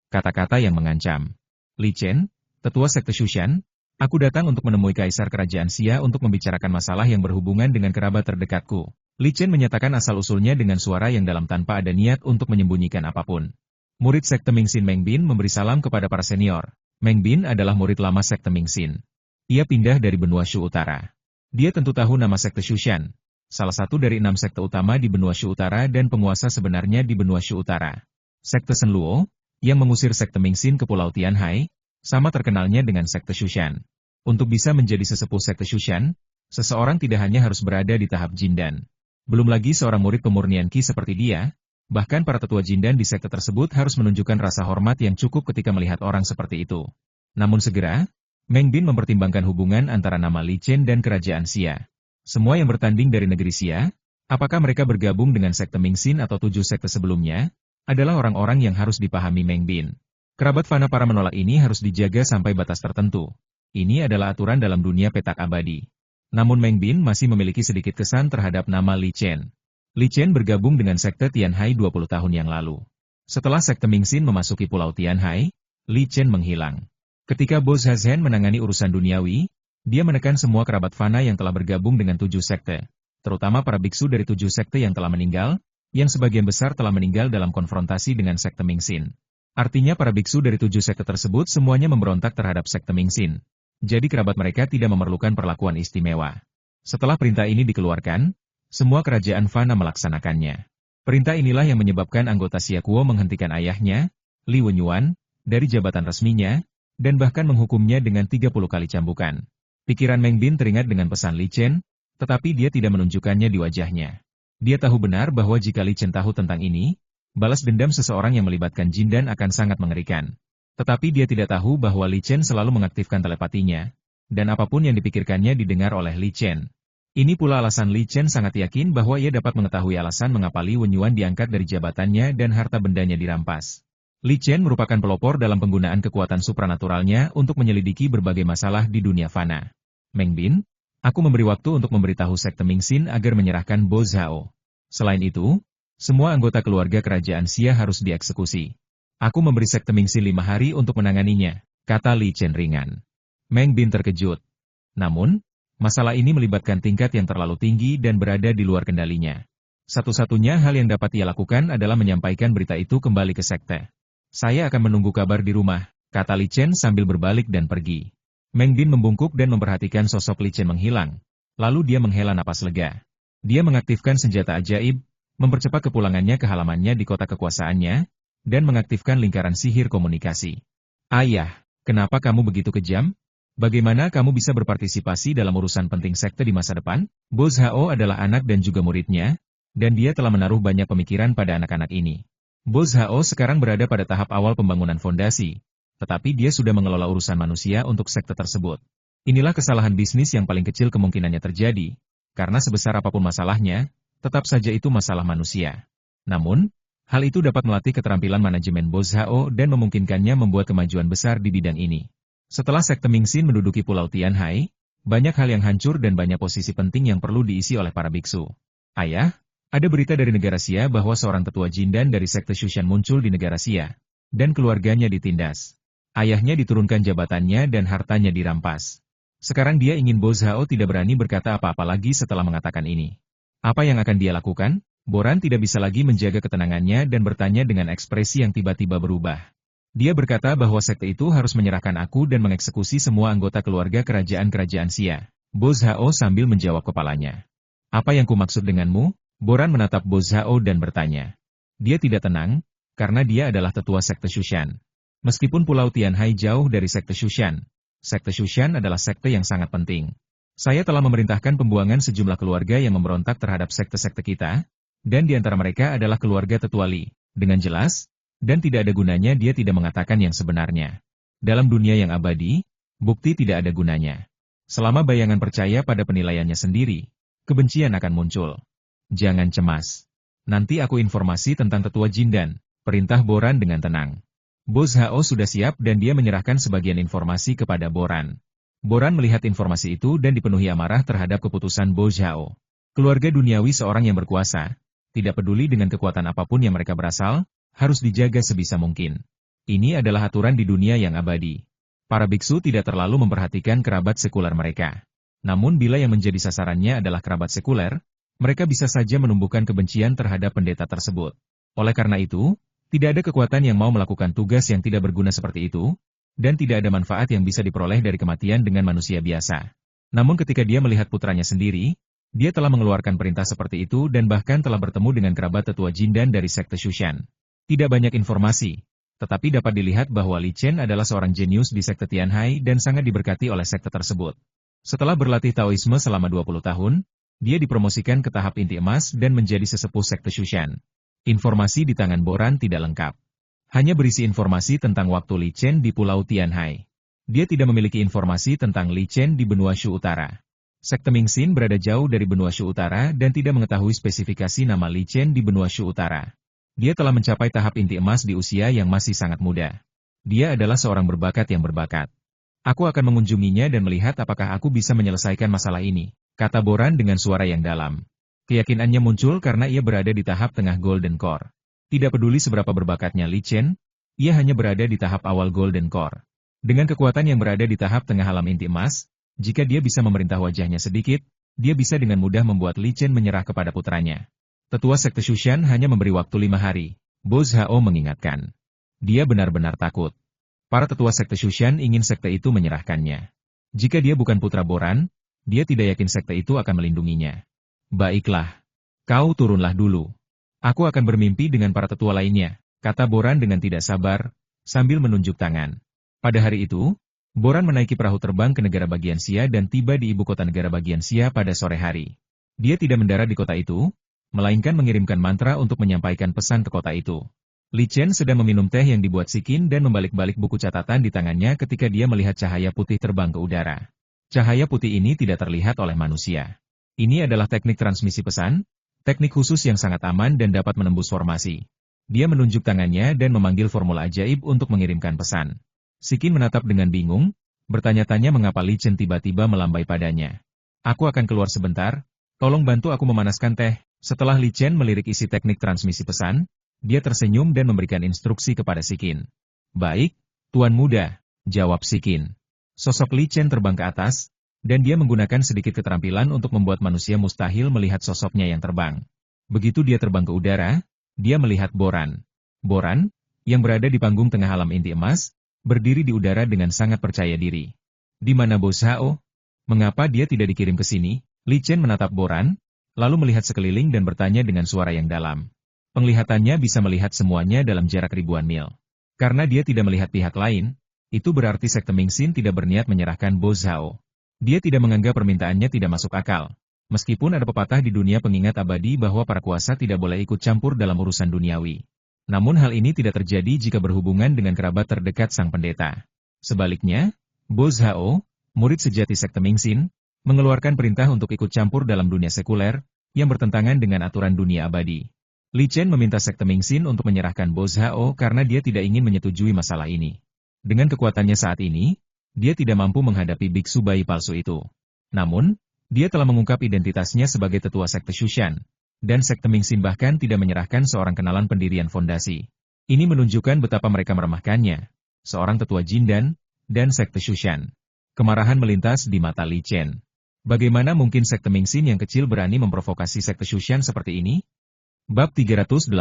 Kata-kata yang mengancam. Li Chen, Tetua Sekte Shushan, aku datang untuk menemui Kaisar Kerajaan Xia untuk membicarakan masalah yang berhubungan dengan kerabat terdekatku. Li Chen menyatakan asal-usulnya dengan suara yang dalam tanpa ada niat untuk menyembunyikan apapun. Murid Sekte Mingxin Meng Bin memberi salam kepada para senior. Meng Bin adalah murid lama Sekte Mingxin. Ia pindah dari benua Shu Utara. Dia tentu tahu nama Sekte Shushan, salah satu dari 6 sekte utama di benua Shu Utara dan penguasa sebenarnya di benua Shu Utara. Sekte Shen Luo, yang mengusir Sekte Mingxin ke Pulau Tianhai, sama terkenalnya dengan Sekte Shushan. Untuk bisa menjadi sesepuh Sekte Shushan, seseorang tidak hanya harus berada di tahap Jindan. Belum lagi seorang murid pemurnian Qi seperti dia, bahkan para tetua Jindan di sekte tersebut harus menunjukkan rasa hormat yang cukup ketika melihat orang seperti itu. Namun segera, Meng Bin mempertimbangkan hubungan antara nama Li Chen dan kerajaan Xia. Semua yang bertanding dari negeri Xia, apakah mereka bergabung dengan Sekte Mingxin atau 7 sekte sebelumnya, adalah orang-orang yang harus dipahami Meng Bin. Kerabat fana para menolak ini harus dijaga sampai batas tertentu. Ini adalah aturan dalam dunia petak abadi. Namun Meng Bin masih memiliki sedikit kesan terhadap nama Li Chen. Li Chen bergabung dengan Sekte Tianhai 20 tahun yang lalu. Setelah Sekte Mingxin memasuki Pulau Tianhai, Li Chen menghilang. Ketika Bo Zhazhen menangani urusan duniawi, dia menekan semua kerabat fana yang telah bergabung dengan 7 sekte, terutama para biksu dari 7 sekte yang telah meninggal, yang sebagian besar telah meninggal dalam konfrontasi dengan Sekte Mingxin. Artinya para biksu dari 7 sekte tersebut semuanya memberontak terhadap Sekte Mingxin. Jadi kerabat mereka tidak memerlukan perlakuan istimewa. Setelah perintah ini dikeluarkan, semua kerajaan fana melaksanakannya. Perintah inilah yang menyebabkan anggota Xia Kuo menghentikan ayahnya, Li Wenyuan, dari jabatan resminya, dan bahkan menghukumnya dengan 30 kali cambukan. Pikiran Meng Bin teringat dengan pesan Li Chen, tetapi dia tidak menunjukkannya di wajahnya. Dia tahu benar bahwa jika Li Chen tahu tentang ini, balas dendam seseorang yang melibatkan Jindan akan sangat mengerikan. Tetapi dia tidak tahu bahwa Li Chen selalu mengaktifkan telepatinya, dan apapun yang dipikirkannya didengar oleh Li Chen. Ini pula alasan Li Chen sangat yakin bahwa ia dapat mengetahui alasan mengapa Li Wenyuan diangkat dari jabatannya dan harta bendanya dirampas. Li Chen merupakan pelopor dalam penggunaan kekuatan supranaturalnya untuk menyelidiki berbagai masalah di dunia fana. Meng Bin, aku memberi waktu untuk memberitahu Sekte Mingxin agar menyerahkan Bo Zhao. Selain itu, semua anggota keluarga kerajaan Xia harus dieksekusi. Aku memberi Sekte Mingxin 5 hari untuk menanganinya, kata Li Chen ringan. Meng Bin terkejut. Namun, masalah ini melibatkan tingkat yang terlalu tinggi dan berada di luar kendalinya. Satu-satunya hal yang dapat ia lakukan adalah menyampaikan berita itu kembali ke sekte. Saya akan menunggu kabar di rumah, kata Li Chen sambil berbalik dan pergi. Meng Bin membungkuk dan memperhatikan sosok Li Chen menghilang. Lalu dia menghela napas lega. Dia mengaktifkan senjata ajaib, mempercepat kepulangannya ke halamannya di kota kekuasaannya, dan mengaktifkan lingkaran sihir komunikasi. Ayah, kenapa kamu begitu kejam? Bagaimana kamu bisa berpartisipasi dalam urusan penting sekte di masa depan? Bo Zhao adalah anak dan juga muridnya, dan dia telah menaruh banyak pemikiran pada anak-anak ini. Bo Zhao sekarang berada pada tahap awal pembangunan fondasi, tetapi dia sudah mengelola urusan manusia untuk sekte tersebut. Inilah kesalahan bisnis yang paling kecil kemungkinannya terjadi, karena sebesar apapun masalahnya, tetap saja itu masalah manusia. Namun, hal itu dapat melatih keterampilan manajemen Bo Zhao dan memungkinkannya membuat kemajuan besar di bidang ini. Setelah Sekte Mingxin menduduki Pulau Tianhai, banyak hal yang hancur dan banyak posisi penting yang perlu diisi oleh para biksu. Ayah, ada berita dari negara Xia bahwa seorang tetua Jindan dari Sekte Shushan muncul di negara Xia, dan keluarganya ditindas. Ayahnya diturunkan jabatannya dan hartanya dirampas. Sekarang dia ingin Bo Zhao tidak berani berkata apa-apa lagi setelah mengatakan ini. Apa yang akan dia lakukan? Boran tidak bisa lagi menjaga ketenangannya dan bertanya dengan ekspresi yang tiba-tiba berubah. Dia berkata bahwa sekte itu harus menyerahkan aku dan mengeksekusi semua anggota keluarga kerajaan-kerajaan Xia. Bo Zhao sambil menjawab kepalanya. Apa yang kumaksud denganmu? Boran menatap Bo Zhao dan bertanya. Dia tidak tenang, karena dia adalah tetua Sekte Shushan. Meskipun Pulau Tianhai jauh dari Sekte Shushan, Sekte Shushan adalah sekte yang sangat penting. Saya telah memerintahkan pembuangan sejumlah keluarga yang memberontak terhadap sekte-sekte kita, dan di antara mereka adalah keluarga tetua Li. Dengan jelas, dan tidak ada gunanya dia tidak mengatakan yang sebenarnya. Dalam dunia yang abadi, bukti tidak ada gunanya. Selama bayangan percaya pada penilaiannya sendiri, kebencian akan muncul. Jangan cemas. Nanti aku informasi tentang tetua Jindan, perintah Boran dengan tenang. Bo Zhao sudah siap dan dia menyerahkan sebagian informasi kepada Boran. Boran melihat informasi itu dan dipenuhi amarah terhadap keputusan Bo Zhao. Keluarga duniawi seorang yang berkuasa, tidak peduli dengan kekuatan apapun yang mereka berasal, harus dijaga sebisa mungkin. Ini adalah aturan di dunia yang abadi. Para biksu tidak terlalu memperhatikan kerabat sekuler mereka. Namun bila yang menjadi sasarannya adalah kerabat sekuler, mereka bisa saja menumbuhkan kebencian terhadap pendeta tersebut. Oleh karena itu, tidak ada kekuatan yang mau melakukan tugas yang tidak berguna seperti itu, dan tidak ada manfaat yang bisa diperoleh dari kematian dengan manusia biasa. Namun ketika dia melihat putranya sendiri, dia telah mengeluarkan perintah seperti itu dan bahkan telah bertemu dengan kerabat tetua Jindan dari sekte Shushan. Tidak banyak informasi, tetapi dapat dilihat bahwa Li Chen adalah seorang jenius di sekte Tianhai dan sangat diberkati oleh sekte tersebut. Setelah berlatih Taoisme selama 20 tahun, dia dipromosikan ke tahap inti emas dan menjadi sesepuh sekte Shushan. Informasi di tangan Boran tidak lengkap. Hanya berisi informasi tentang waktu Li Chen di Pulau Tianhai. Dia tidak memiliki informasi tentang Li Chen di benua Shu Utara. Sekte Mingxin berada jauh dari benua Shu Utara dan tidak mengetahui spesifikasi nama Li Chen di benua Shu Utara. Dia telah mencapai tahap inti emas di usia yang masih sangat muda. Dia adalah seorang berbakat yang berbakat. Aku akan mengunjunginya dan melihat apakah aku bisa menyelesaikan masalah ini, kata Boran dengan suara yang dalam. Keyakinannya muncul karena ia berada di tahap tengah Golden Core. Tidak peduli seberapa berbakatnya Li Chen, ia hanya berada di tahap awal Golden Core. Dengan kekuatan yang berada di tahap tengah alam inti emas, jika dia bisa memerintah wajahnya sedikit, dia bisa dengan mudah membuat Li Chen menyerah kepada putranya. Tetua sekte Shushan hanya memberi waktu 5 hari, Bo Zhao mengingatkan. Dia benar-benar takut. Para tetua sekte Shushan ingin sekte itu menyerahkannya. Jika dia bukan putra Boran, dia tidak yakin sekte itu akan melindunginya. Baiklah. Kau turunlah dulu. Aku akan bermimpi dengan para tetua lainnya, kata Boran dengan tidak sabar, sambil menunjuk tangan. Pada hari itu, Boran menaiki perahu terbang ke negara bagian Xia dan tiba di ibu kota negara bagian Xia pada sore hari. Dia tidak mendarat di kota itu, melainkan mengirimkan mantra untuk menyampaikan pesan ke kota itu. Li Chen sedang meminum teh yang dibuat Sikin dan membalik-balik buku catatan di tangannya ketika dia melihat cahaya putih terbang ke udara. Cahaya putih ini tidak terlihat oleh manusia. Ini adalah teknik transmisi pesan, teknik khusus yang sangat aman dan dapat menembus formasi. Dia menunjuk tangannya dan memanggil formula ajaib untuk mengirimkan pesan. Sikin menatap dengan bingung, bertanya-tanya mengapa Li Chen tiba-tiba melambai padanya. Aku akan keluar sebentar, tolong bantu aku memanaskan teh. Setelah Li Chen melirik isi teknik transmisi pesan, dia tersenyum dan memberikan instruksi kepada Sikin. Baik, Tuan Muda, jawab Sikin. Sosok Li Chen terbang ke atas, dan dia menggunakan sedikit keterampilan untuk membuat manusia mustahil melihat sosoknya yang terbang. Begitu dia terbang ke udara, dia melihat Boran. Boran, yang berada di panggung tengah alam inti emas, berdiri di udara dengan sangat percaya diri. Di mana Bo Zhao? Mengapa dia tidak dikirim ke sini? Li Chen menatap Boran, lalu melihat sekeliling dan bertanya dengan suara yang dalam. Penglihatannya bisa melihat semuanya dalam jarak ribuan mil. Karena dia tidak melihat pihak lain, itu berarti sekte Mingxin tidak berniat menyerahkan Bo Zhao. Dia tidak menganggap permintaannya tidak masuk akal. Meskipun ada pepatah di dunia pengingat abadi bahwa para kuasa tidak boleh ikut campur dalam urusan duniawi. Namun hal ini tidak terjadi jika berhubungan dengan kerabat terdekat sang pendeta. Sebaliknya, Bo Zhao, murid sejati sekte Mingxin, mengeluarkan perintah untuk ikut campur dalam dunia sekuler, yang bertentangan dengan aturan dunia abadi. Li Chen meminta sekte Mingxin untuk menyerahkan Bo Zhao karena dia tidak ingin menyetujui masalah ini. Dengan kekuatannya saat ini, dia tidak mampu menghadapi biksu bayi palsu itu. Namun, dia telah mengungkap identitasnya sebagai tetua sekte Shushan, dan sekte Mingxin bahkan tidak menyerahkan seorang kenalan pendirian fondasi. Ini menunjukkan betapa mereka meremehkannya, seorang tetua Jindan, dan sekte Shushan. Kemarahan melintas di mata Li Chen. Bagaimana mungkin sekte Mingxin yang kecil berani memprovokasi sekte Shushan seperti ini? Bab 382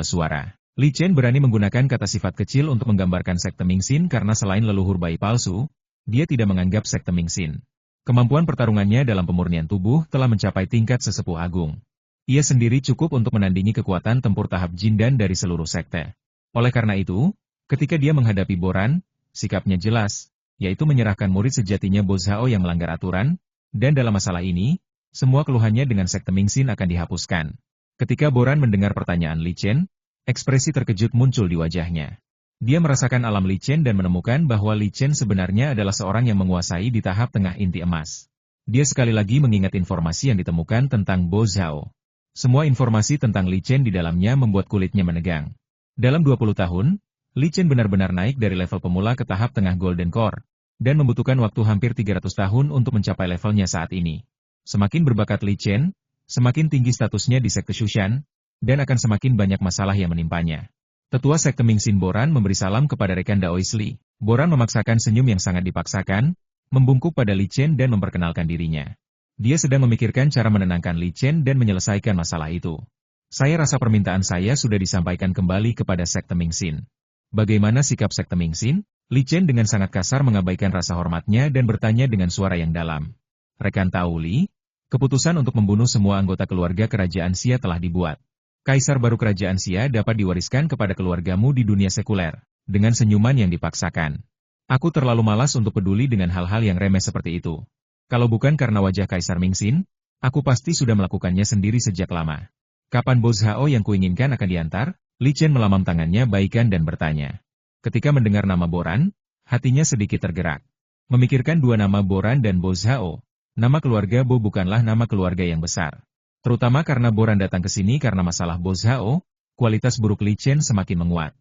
suara. Li Chen berani menggunakan kata sifat kecil untuk menggambarkan sekte Mingxin karena selain leluhur bayi palsu, dia tidak menganggap sekte Mingxin. Kemampuan pertarungannya dalam pemurnian tubuh telah mencapai tingkat sesepuh agung. Ia sendiri cukup untuk menandingi kekuatan tempur tahap Jindan dari seluruh sekte. Oleh karena itu, ketika dia menghadapi Boran, sikapnya jelas, yaitu menyerahkan murid sejatinya Bo Zhao yang melanggar aturan, dan dalam masalah ini, semua keluhannya dengan sekte Mingxin akan dihapuskan. Ketika Boran mendengar pertanyaan Li Chen, ekspresi terkejut muncul di wajahnya. Dia merasakan alam Li Chen dan menemukan bahwa Li Chen sebenarnya adalah seorang yang menguasai di tahap tengah inti emas. Dia sekali lagi mengingat informasi yang ditemukan tentang Bo Zhao. Semua informasi tentang Li Chen di dalamnya membuat kulitnya menegang. Dalam 20 tahun, Li Chen benar-benar naik dari level pemula ke tahap tengah Golden Core, dan membutuhkan waktu hampir 300 tahun untuk mencapai levelnya saat ini. Semakin berbakat Li Chen, semakin tinggi statusnya di sekte Shushan, dan akan semakin banyak masalah yang menimpanya. Tetua sekte Mingxin Boran memberi salam kepada rekan Daois Li. Boran memaksakan senyum yang sangat dipaksakan, membungkuk pada Li Chen dan memperkenalkan dirinya. Dia sedang memikirkan cara menenangkan Li Chen dan menyelesaikan masalah itu. Saya rasa permintaan saya sudah disampaikan kembali kepada Sekte Mingxin. Bagaimana sikap Sekte Mingxin? Li Chen dengan sangat kasar mengabaikan rasa hormatnya dan bertanya dengan suara yang dalam. Rekan Tao Li, keputusan untuk membunuh semua anggota keluarga kerajaan Xia telah dibuat. Kaisar baru kerajaan Xia dapat diwariskan kepada keluargamu di dunia sekuler. Dengan senyuman yang dipaksakan. Aku terlalu malas untuk peduli dengan hal-hal yang remeh seperti itu. Kalau bukan karena wajah Kaisar Mingxin, aku pasti sudah melakukannya sendiri sejak lama. Kapan Bos Hao yang kuinginkan akan diantar? Li Chen melamam tangannya baikan dan bertanya. Ketika mendengar nama Boran, hatinya sedikit tergerak. Memikirkan dua nama Boran dan Bos Hao, nama keluarga Bo bukanlah nama keluarga yang besar. Terutama karena Boran datang ke sini karena masalah Bos Hao, kualitas buruk Li Chen semakin menguat.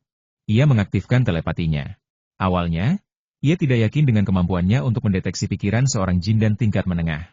Ia mengaktifkan telepatinya. Awalnya, ia tidak yakin dengan kemampuannya untuk mendeteksi pikiran seorang jin dan tingkat menengah.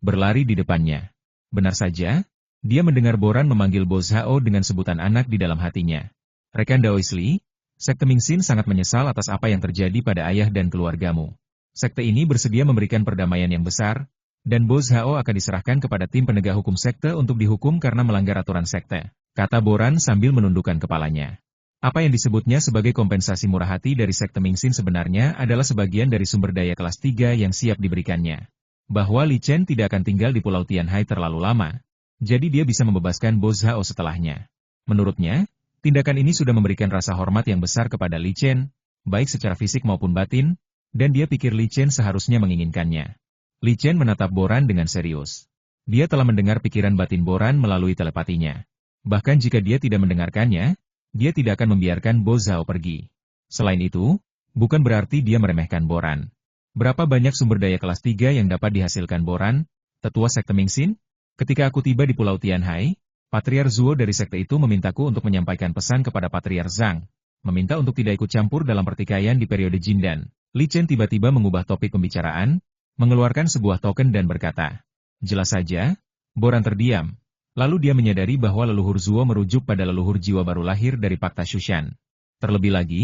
Berlari di depannya. Benar saja, dia mendengar Boran memanggil Bos Hao dengan sebutan anak di dalam hatinya. Rekan Daoisli, Sekte Mingxin sangat menyesal atas apa yang terjadi pada ayah dan keluargamu. Sekte ini bersedia memberikan perdamaian yang besar, dan Bos Hao akan diserahkan kepada tim penegak hukum sekte untuk dihukum karena melanggar aturan sekte, kata Boran sambil menundukkan kepalanya. Apa yang disebutnya sebagai kompensasi murah hati dari Sekte Mingxin sebenarnya adalah sebagian dari sumber daya kelas 3 yang siap diberikannya. Bahwa Li Chen tidak akan tinggal di Pulau Tianhai terlalu lama, jadi dia bisa membebaskan Bos Hao setelahnya. Menurutnya, tindakan ini sudah memberikan rasa hormat yang besar kepada Li Chen, baik secara fisik maupun batin, dan dia pikir Li Chen seharusnya menginginkannya. Li Chen menatap Boran dengan serius. Dia telah mendengar pikiran batin Boran melalui telepatinya. Bahkan jika dia tidak mendengarkannya, dia tidak akan membiarkan Bo Zhao pergi. Selain itu, bukan berarti dia meremehkan Boran. Berapa banyak sumber daya kelas 3 yang dapat dihasilkan Boran, tetua Sekte Mingxin? Ketika aku tiba di Pulau Tianhai, Patriark Zuo dari sekte itu memintaku untuk menyampaikan pesan kepada Patriark Zhang, meminta untuk tidak ikut campur dalam pertikaian di periode Jin dan Li Chen tiba-tiba mengubah topik pembicaraan, mengeluarkan sebuah token dan berkata, jelas saja, Boran terdiam. Lalu dia menyadari bahwa leluhur Zuo merujuk pada leluhur jiwa baru lahir dari Fakta Shushan. Terlebih lagi,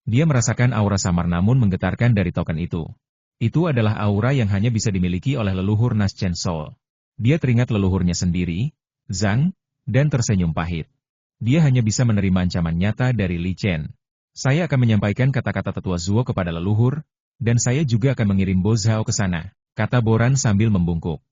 dia merasakan aura samar namun menggetarkan dari token itu. Itu adalah aura yang hanya bisa dimiliki oleh leluhur Naschen Soul. Dia teringat leluhurnya sendiri, Zhang, dan tersenyum pahit. Dia hanya bisa menerima ancaman nyata dari Li Chen. Saya akan menyampaikan kata-kata tetua Zuo kepada leluhur, dan saya juga akan mengirim Bo Zhao ke sana, kata Boran sambil membungkuk.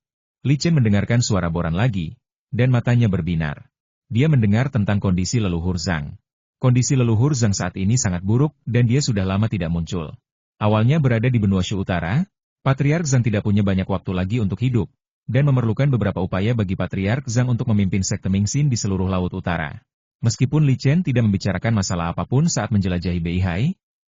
Li Chen mendengarkan suara Boran lagi, dan matanya berbinar. Dia mendengar tentang kondisi leluhur Zhang. Kondisi leluhur Zhang saat ini sangat buruk, dan dia sudah lama tidak muncul. Awalnya berada di benua Shu Utara, Patriark Zhang tidak punya banyak waktu lagi untuk hidup, dan memerlukan beberapa upaya bagi Patriark Zhang untuk memimpin Sekte Mingxin di seluruh Laut Utara. Meskipun Li Chen tidak membicarakan masalah apapun saat menjelajahi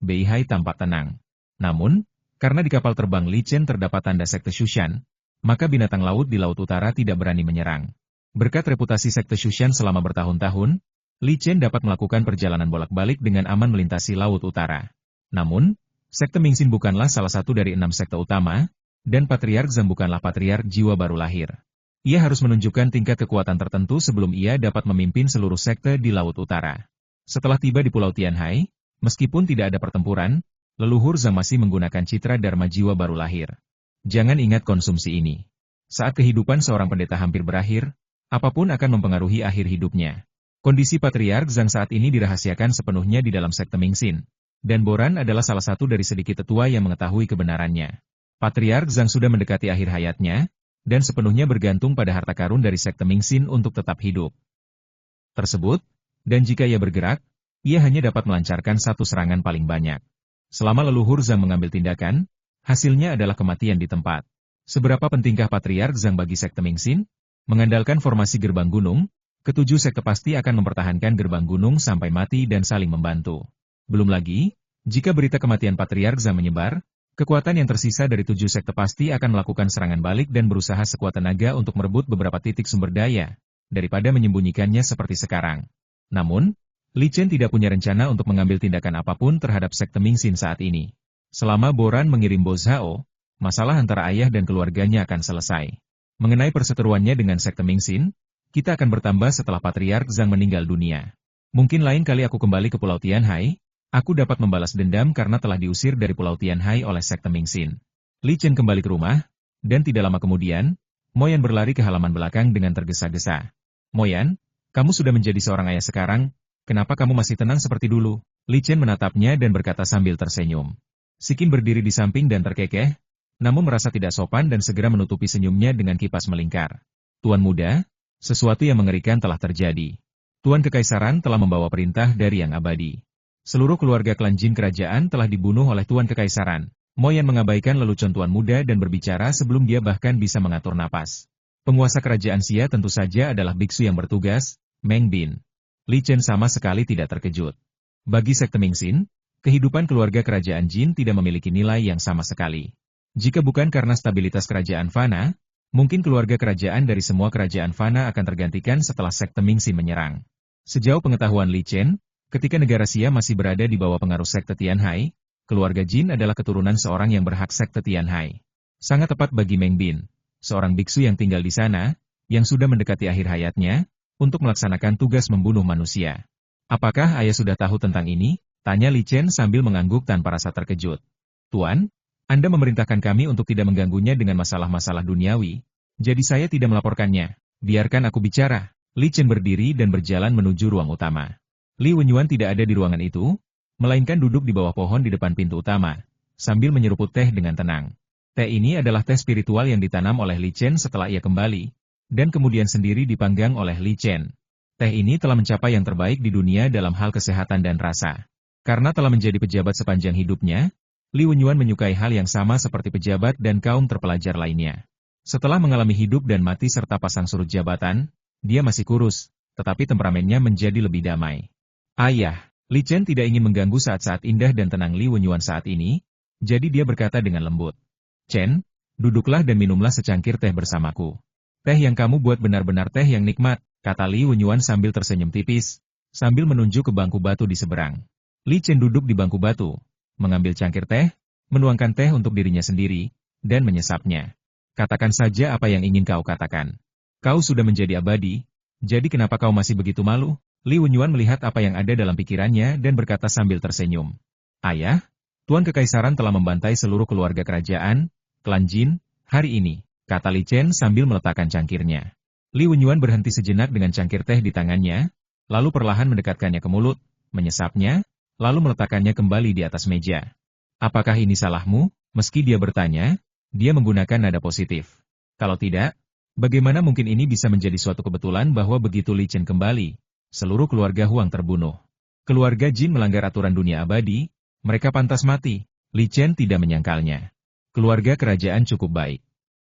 Beihai tampak tenang. Namun, karena di kapal terbang Li Chen terdapat tanda Sekte Shushan, maka binatang laut di Laut Utara tidak berani menyerang. Berkat reputasi Sekte Shushan selama bertahun-tahun, Li Chen dapat melakukan perjalanan bolak-balik dengan aman melintasi Laut Utara. Namun, Sekte Mingxin bukanlah salah satu dari 6 sekte utama, dan Patriark Zhang bukanlah Patriark jiwa baru lahir. Ia harus menunjukkan tingkat kekuatan tertentu sebelum ia dapat memimpin seluruh sekte di Laut Utara. Setelah tiba di Pulau Tianhai, meskipun tidak ada pertempuran, leluhur Zhang masih menggunakan citra Dharma jiwa baru lahir. Jangan ingat konsumsi ini. Saat kehidupan seorang pendeta hampir berakhir, apapun akan mempengaruhi akhir hidupnya. Kondisi Patriark Zhang saat ini dirahasiakan sepenuhnya di dalam Sekte Mingxin, dan Boran adalah salah satu dari sedikit tetua yang mengetahui kebenarannya. Patriark Zhang sudah mendekati akhir hayatnya, dan sepenuhnya bergantung pada harta karun dari Sekte Mingxin untuk tetap hidup. Dan jika ia bergerak, ia hanya dapat melancarkan satu serangan paling banyak. Selama leluhur Zhang mengambil tindakan, hasilnya adalah kematian di tempat. Seberapa pentingkah Patriark Zhang bagi Sekte Mingxin? Mengandalkan formasi gerbang gunung, ketujuh sekte pasti akan mempertahankan gerbang gunung sampai mati dan saling membantu. Belum lagi, jika berita kematian Patriark Zhang menyebar, kekuatan yang tersisa dari 7 sekte pasti akan melakukan serangan balik dan berusaha sekuat tenaga untuk merebut beberapa titik sumber daya, daripada menyembunyikannya seperti sekarang. Namun, Li Chen tidak punya rencana untuk mengambil tindakan apapun terhadap Sekte Mingxin saat ini. Selama Boran mengirim Bo Zhao, masalah antara ayah dan keluarganya akan selesai. Mengenai perseteruannya dengan Sekte Mingxin, kita akan bertambah setelah Patriark Zhang meninggal dunia. Mungkin lain kali aku kembali ke Pulau Tianhai, Aku dapat membalas dendam karena telah diusir dari Pulau Tianhai oleh Sekte Mingxin. Li Chen kembali ke rumah, dan tidak lama kemudian, Mo Yan berlari ke halaman belakang dengan tergesa-gesa. Mo Yan, kamu sudah menjadi seorang ayah sekarang, kenapa kamu masih tenang seperti dulu? Li Chen menatapnya dan berkata sambil tersenyum. Si Qin berdiri di samping dan terkekeh, namun merasa tidak sopan dan segera menutupi senyumnya dengan kipas melingkar. Tuan muda, sesuatu yang mengerikan telah terjadi. Tuan Kekaisaran telah membawa perintah dari Yang Abadi. Seluruh keluarga klan Jin kerajaan telah dibunuh oleh Tuan Kekaisaran. Mo Yan mengabaikan lelucon tuan muda dan berbicara sebelum dia bahkan bisa mengatur napas. Penguasa kerajaan Xia tentu saja adalah biksu yang bertugas, Meng Bin. Li Chen sama sekali tidak terkejut. Bagi Sekte Mingxin, kehidupan keluarga kerajaan Jin tidak memiliki nilai yang sama sekali. Jika bukan karena stabilitas kerajaan fana, mungkin keluarga kerajaan dari semua kerajaan fana akan tergantikan setelah Sekte Mingxin menyerang. Sejauh pengetahuan Li Chen, ketika negara Xia masih berada di bawah pengaruh Sekte Tianhai, keluarga Jin adalah keturunan seorang yang berhak Sekte Tianhai. Sangat tepat bagi Meng Bin, seorang biksu yang tinggal di sana, yang sudah mendekati akhir hayatnya, untuk melaksanakan tugas membunuh manusia. Apakah ayah sudah tahu tentang ini? Tanya Li Chen sambil mengangguk tanpa rasa terkejut. Tuan, Anda memerintahkan kami untuk tidak mengganggunya dengan masalah-masalah duniawi, jadi saya tidak melaporkannya. Biarkan aku bicara. Li Chen berdiri dan berjalan menuju ruang utama. Li Wenyuan tidak ada di ruangan itu, melainkan duduk di bawah pohon di depan pintu utama, sambil menyeruput teh dengan tenang. Teh ini adalah teh spiritual yang ditanam oleh Li Chen setelah ia kembali, dan kemudian sendiri dipanggang oleh Li Chen. Teh ini telah mencapai yang terbaik di dunia dalam hal kesehatan dan rasa. Karena telah menjadi pejabat sepanjang hidupnya, Li Wenyuan menyukai hal yang sama seperti pejabat dan kaum terpelajar lainnya. Setelah mengalami hidup dan mati serta pasang surut jabatan, dia masih kurus, tetapi temperamennya menjadi lebih damai. Ayah, Li Chen tidak ingin mengganggu saat-saat indah dan tenang Li Wenyuan saat ini, jadi dia berkata dengan lembut. Chen, duduklah dan minumlah secangkir teh bersamaku. Teh yang kamu buat benar-benar teh yang nikmat, kata Li Wenyuan sambil tersenyum tipis, sambil menunjuk ke bangku batu di seberang. Li Chen duduk di bangku batu, mengambil cangkir teh, menuangkan teh untuk dirinya sendiri, dan menyesapnya. Katakan saja apa yang ingin kau katakan. Kau sudah menjadi abadi, jadi kenapa kau masih begitu malu? Li Wenyuan melihat apa yang ada dalam pikirannya dan berkata sambil tersenyum. Ayah, Tuan Kekaisaran telah membantai seluruh keluarga kerajaan, klan Jin, hari ini, kata Li Chen sambil meletakkan cangkirnya. Li Wenyuan berhenti sejenak dengan cangkir teh di tangannya, lalu perlahan mendekatkannya ke mulut, menyesapnya, lalu meletakkannya kembali di atas meja. Apakah ini salahmu? Meski dia bertanya, dia menggunakan nada positif. Kalau tidak, bagaimana mungkin ini bisa menjadi suatu kebetulan bahwa begitu Li Chen kembali, seluruh keluarga Huang terbunuh. Keluarga Jin melanggar aturan dunia abadi, mereka pantas mati. Li Chen tidak menyangkalnya. Keluarga kerajaan cukup baik.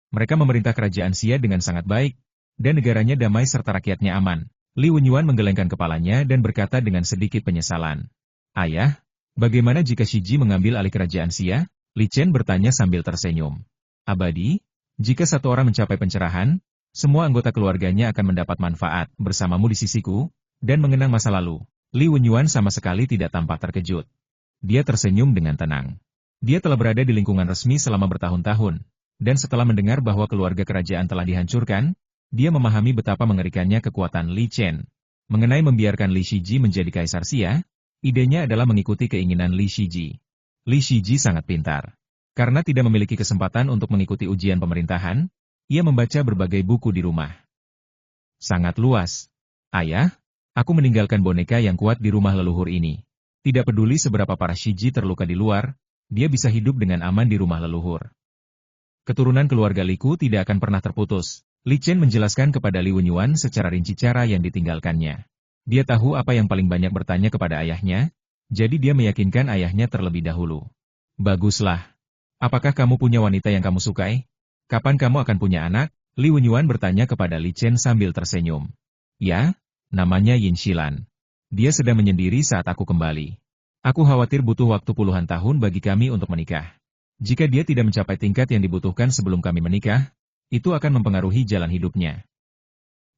Mereka memerintah kerajaan Xia dengan sangat baik, dan negaranya damai serta rakyatnya aman. Li Wenyuan menggelengkan kepalanya dan berkata dengan sedikit penyesalan. Ayah, bagaimana jika Shiji mengambil alih kerajaan Xia? Li Chen bertanya sambil tersenyum. Abadi, jika satu orang mencapai pencerahan, semua anggota keluarganya akan mendapat manfaat bersamamu di sisiku, dan mengenang masa lalu. Li Wenyuan sama sekali tidak tampak terkejut. Dia tersenyum dengan tenang. Dia telah berada di lingkungan resmi selama bertahun-tahun, dan setelah mendengar bahwa keluarga kerajaan telah dihancurkan, dia memahami betapa mengerikannya kekuatan Li Chen. Mengenai membiarkan Li Shiji menjadi kaisar Xia, idenya adalah mengikuti keinginan Li Shiji. Li Shiji sangat pintar. Karena tidak memiliki kesempatan untuk mengikuti ujian pemerintahan, ia membaca berbagai buku di rumah. Sangat luas. Ayah, aku meninggalkan boneka yang kuat di rumah leluhur ini. Tidak peduli seberapa parah Shiji terluka di luar, dia bisa hidup dengan aman di rumah leluhur. Keturunan keluarga Liku tidak akan pernah terputus. Li Chen menjelaskan kepada Li Wenyuan secara rinci cara yang ditinggalkannya. Dia tahu apa yang paling banyak bertanya kepada ayahnya, jadi dia meyakinkan ayahnya terlebih dahulu. Baguslah. Apakah kamu punya wanita yang kamu sukai? Kapan kamu akan punya anak? Li Wenyuan bertanya kepada Li Chen sambil tersenyum. Ya, namanya Yin Shilan. Dia sedang menyendiri saat aku kembali. Aku khawatir butuh waktu puluhan tahun bagi kami untuk menikah. Jika dia tidak mencapai tingkat yang dibutuhkan sebelum kami menikah, itu akan mempengaruhi jalan hidupnya.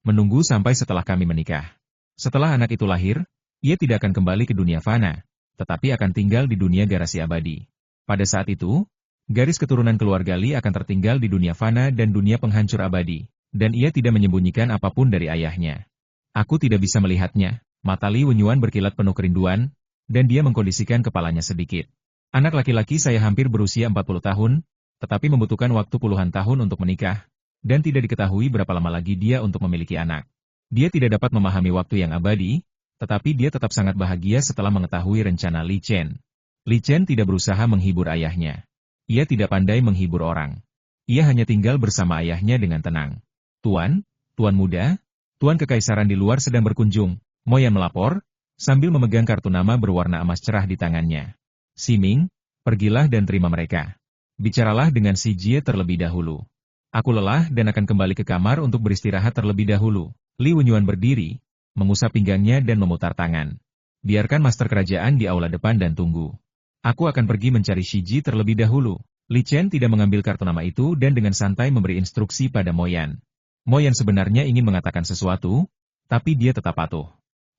Menunggu sampai setelah kami menikah. Setelah anak itu lahir, ia tidak akan kembali ke dunia fana, tetapi akan tinggal di dunia garasi abadi. Pada saat itu, garis keturunan keluarga Li akan tertinggal di dunia fana dan dunia penghancur abadi, dan ia tidak menyembunyikan apapun dari ayahnya. Aku tidak bisa melihatnya. Mata Li Wenyuan berkilat penuh kerinduan, dan dia mengkondisikan kepalanya sedikit. Anak laki-laki saya hampir berusia 40 tahun, tetapi membutuhkan waktu puluhan tahun untuk menikah, dan tidak diketahui berapa lama lagi dia untuk memiliki anak. Dia tidak dapat memahami waktu yang abadi, tetapi dia tetap sangat bahagia setelah mengetahui rencana Li Chen. Li Chen tidak berusaha menghibur ayahnya. Ia tidak pandai menghibur orang. Ia hanya tinggal bersama ayahnya dengan tenang. Tuan muda, Tuan Kekaisaran di luar sedang berkunjung, Mo Yan melapor, sambil memegang kartu nama berwarna emas cerah di tangannya. Siming, pergilah dan terima mereka. Bicaralah dengan si Jie terlebih dahulu. Aku lelah dan akan kembali ke kamar untuk beristirahat terlebih dahulu. Li Wenyuan berdiri, mengusap pinggangnya dan memutar tangan. Biarkan master kerajaan di aula depan dan tunggu. Aku akan pergi mencari Shiji terlebih dahulu. Li Chen tidak mengambil kartu nama itu dan dengan santai memberi instruksi pada Mo Yan. Mo Yan sebenarnya ingin mengatakan sesuatu, tapi dia tetap patuh.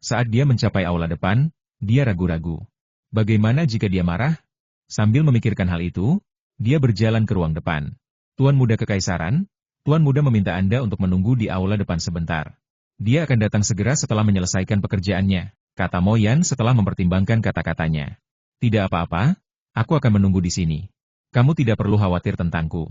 Saat dia mencapai aula depan, dia ragu-ragu. Bagaimana jika dia marah? Sambil memikirkan hal itu, dia berjalan ke ruang depan. Tuan Muda Kekaisaran, Tuan Muda meminta Anda untuk menunggu di aula depan sebentar. Dia akan datang segera setelah menyelesaikan pekerjaannya, kata Mo Yan setelah mempertimbangkan kata-katanya. Tidak apa-apa, aku akan menunggu di sini. Kamu tidak perlu khawatir tentangku.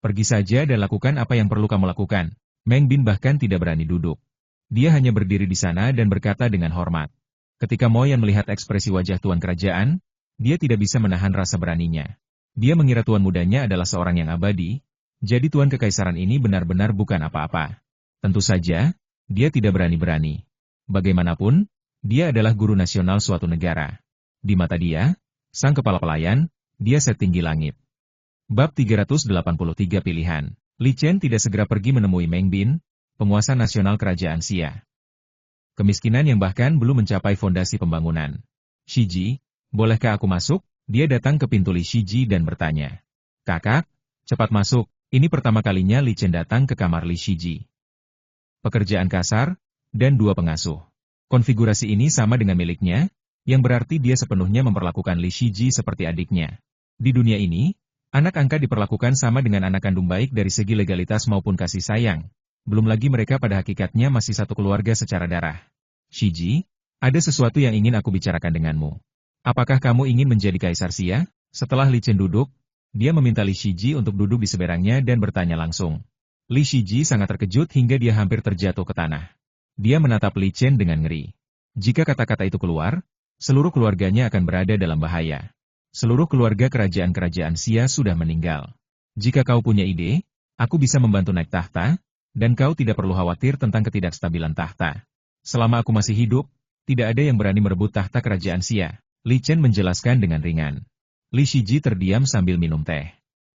Pergi saja dan lakukan apa yang perlu kamu lakukan. Meng Bin bahkan tidak berani duduk. Dia hanya berdiri di sana dan berkata dengan hormat. Ketika Mo Yan melihat ekspresi wajah tuan kerajaan, dia tidak bisa menahan rasa beraninya. Dia mengira tuan mudanya adalah seorang yang abadi, jadi tuan kekaisaran ini benar-benar bukan apa-apa. Tentu saja, dia tidak berani-berani. Bagaimanapun, dia adalah guru nasional suatu negara. Di mata dia, sang kepala pelayan, dia setinggi langit. Bab 383 pilihan. Li Chen tidak segera pergi menemui Meng Bin, penguasa nasional kerajaan Xia. Kemiskinan yang bahkan belum mencapai fondasi pembangunan. Shiji, bolehkah aku masuk? Dia datang ke pintu Li Shiji dan bertanya. Kakak, cepat masuk. Ini pertama kalinya Li Chen datang ke kamar Li Shiji. Pekerjaan kasar, dan 2 pengasuh. Konfigurasi ini sama dengan miliknya, yang berarti dia sepenuhnya memperlakukan Li Shiji seperti adiknya. Di dunia ini, anak angkat diperlakukan sama dengan anak kandung baik dari segi legalitas maupun kasih sayang. Belum lagi mereka pada hakikatnya masih satu keluarga secara darah. Shiji, ada sesuatu yang ingin aku bicarakan denganmu. Apakah kamu ingin menjadi kaisar Xia? Setelah Li Chen duduk, dia meminta Li Shiji untuk duduk di seberangnya dan bertanya langsung. Li Shiji sangat terkejut hingga dia hampir terjatuh ke tanah. Dia menatap Li Chen dengan ngeri. Jika kata-kata itu keluar, seluruh keluarganya akan berada dalam bahaya. Seluruh keluarga kerajaan-kerajaan Xia sudah meninggal. Jika kau punya ide, aku bisa membantu naik tahta, dan kau tidak perlu khawatir tentang ketidakstabilan tahta. Selama aku masih hidup, tidak ada yang berani merebut tahta kerajaan Xia. Li Chen menjelaskan dengan ringan. Li Shiji terdiam sambil minum teh.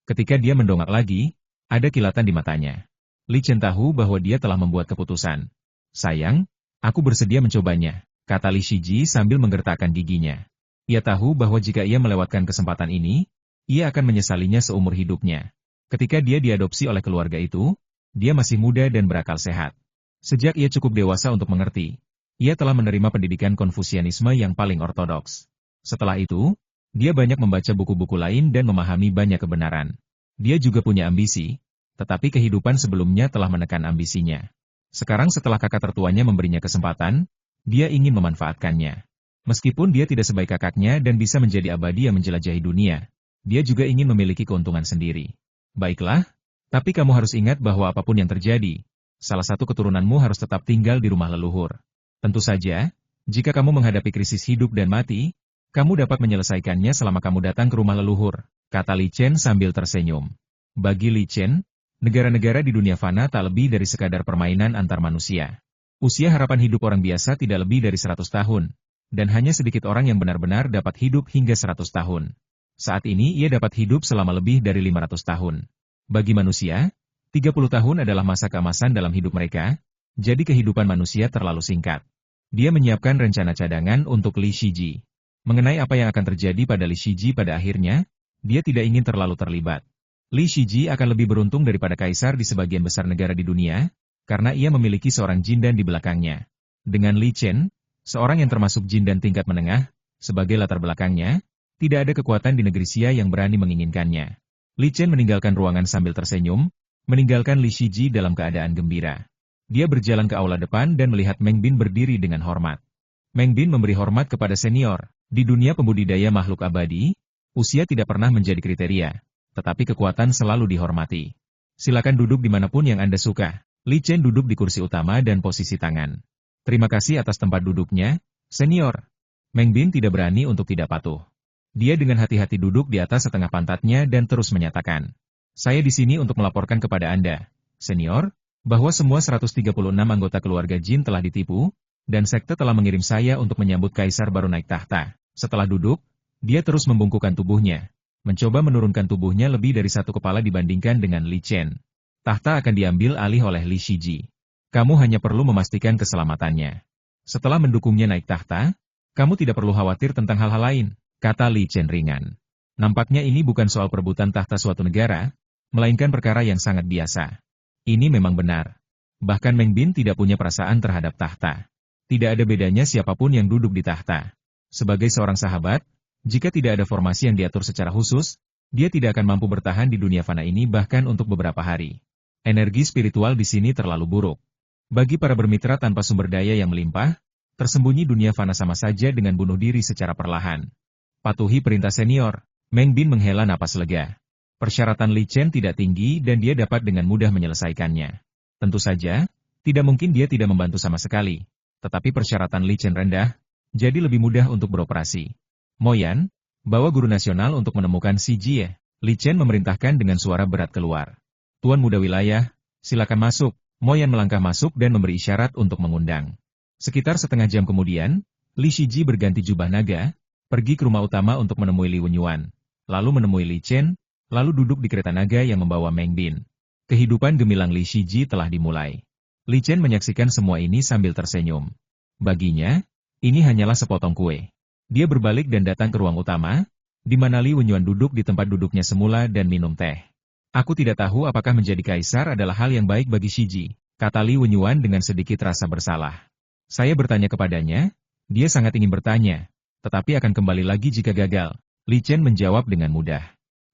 Ketika dia mendongak lagi, ada kilatan di matanya. Li Chen tahu bahwa dia telah membuat keputusan. Sayang, aku bersedia mencobanya, kata Li Shiji sambil menggertakkan giginya. Ia tahu bahwa jika ia melewatkan kesempatan ini, ia akan menyesalinya seumur hidupnya. Ketika dia diadopsi oleh keluarga itu, dia masih muda dan berakal sehat. Sejak ia cukup dewasa untuk mengerti, ia telah menerima pendidikan Konfusianisme yang paling ortodoks. Setelah itu, dia banyak membaca buku-buku lain dan memahami banyak kebenaran. Dia juga punya ambisi, tetapi kehidupan sebelumnya telah menekan ambisinya. Sekarang setelah kakak tertuanya memberinya kesempatan, dia ingin memanfaatkannya. Meskipun dia tidak sebaik kakaknya dan bisa menjadi abadi yang menjelajahi dunia, dia juga ingin memiliki keuntungan sendiri. Baiklah, tapi kamu harus ingat bahwa apapun yang terjadi, salah satu keturunanmu harus tetap tinggal di rumah leluhur. Tentu saja, jika kamu menghadapi krisis hidup dan mati, kamu dapat menyelesaikannya selama kamu datang ke rumah leluhur, kata Li Chen sambil tersenyum. Bagi Li Chen, negara-negara di dunia fana tak lebih dari sekadar permainan antar manusia. Usia harapan hidup orang biasa tidak lebih dari 100 tahun, dan hanya sedikit orang yang benar-benar dapat hidup hingga 100 tahun. Saat ini ia dapat hidup selama lebih dari 500 tahun. Bagi manusia, 30 tahun adalah masa keemasan dalam hidup mereka, jadi kehidupan manusia terlalu singkat. Dia menyiapkan rencana cadangan untuk Li Shiji. Mengenai apa yang akan terjadi pada Li Shiji pada akhirnya, dia tidak ingin terlalu terlibat. Li Shiji akan lebih beruntung daripada kaisar di sebagian besar negara di dunia, karena ia memiliki seorang jindan di belakangnya. Dengan Li Chen, seorang yang termasuk jindan tingkat menengah, sebagai latar belakangnya, tidak ada kekuatan di negeri Xia yang berani menginginkannya. Li Chen meninggalkan ruangan sambil tersenyum, meninggalkan Li Shiji dalam keadaan gembira. Dia berjalan ke aula depan dan melihat Meng Bin berdiri dengan hormat. Meng Bin memberi hormat kepada senior, Di dunia pembudidaya makhluk abadi, usia tidak pernah menjadi kriteria, tetapi kekuatan selalu dihormati. Silakan duduk dimanapun yang Anda suka. Li Chen duduk di kursi utama dan posisi tangan. Terima kasih atas tempat duduknya, senior. Meng Bin tidak berani untuk tidak patuh. Dia dengan hati-hati duduk di atas setengah pantatnya dan terus menyatakan, saya di sini untuk melaporkan kepada Anda, senior, bahwa semua 136 anggota keluarga Jin telah ditipu, dan sekte telah mengirim saya untuk menyambut kaisar baru naik tahta. Setelah duduk, dia terus membungkukkan tubuhnya, mencoba menurunkan tubuhnya lebih dari satu kepala dibandingkan dengan Li Chen. Tahta akan diambil alih oleh Li Shiji. Kamu hanya perlu memastikan keselamatannya. Setelah mendukungnya naik tahta, kamu tidak perlu khawatir tentang hal-hal lain, kata Li Chen ringan. Nampaknya ini bukan soal perebutan tahta suatu negara, melainkan perkara yang sangat biasa. Ini memang benar. Bahkan Meng Bin tidak punya perasaan terhadap tahta. Tidak ada bedanya siapapun yang duduk di tahta. Sebagai seorang sahabat, jika tidak ada formasi yang diatur secara khusus, dia tidak akan mampu bertahan di dunia fana ini bahkan untuk beberapa hari. Energi spiritual di sini terlalu buruk. Bagi para bermitra tanpa sumber daya yang melimpah, tersembunyi dunia fana sama saja dengan bunuh diri secara perlahan. Patuhi perintah senior, Meng Bin menghela napas lega. Persyaratan Li Chen tidak tinggi dan dia dapat dengan mudah menyelesaikannya. Tentu saja, tidak mungkin dia tidak membantu sama sekali. Tetapi persyaratan Li Chen rendah, jadi lebih mudah untuk beroperasi. Moyan, bawa guru nasional untuk menemukan si Jie. Li Chen memerintahkan dengan suara berat keluar. Tuan muda wilayah, silakan masuk. Moyan melangkah masuk dan memberi isyarat untuk mengundang. Sekitar setengah jam kemudian, Li Shiji berganti jubah naga, pergi ke rumah utama untuk menemui Li Wenyuan, lalu menemui Li Chen, lalu duduk di kereta naga yang membawa Meng Bin. Kehidupan gemilang Li Shiji telah dimulai. Li Chen menyaksikan semua ini sambil tersenyum. Baginya, ini hanyalah sepotong kue. Dia berbalik dan datang ke ruang utama, di mana Li Wenyuan duduk di tempat duduknya semula dan minum teh. Aku tidak tahu apakah menjadi kaisar adalah hal yang baik bagi Shiji, kata Li Wenyuan dengan sedikit rasa bersalah. Saya bertanya kepadanya, dia sangat ingin bertanya, tetapi akan kembali lagi jika gagal. Li Chen menjawab dengan mudah.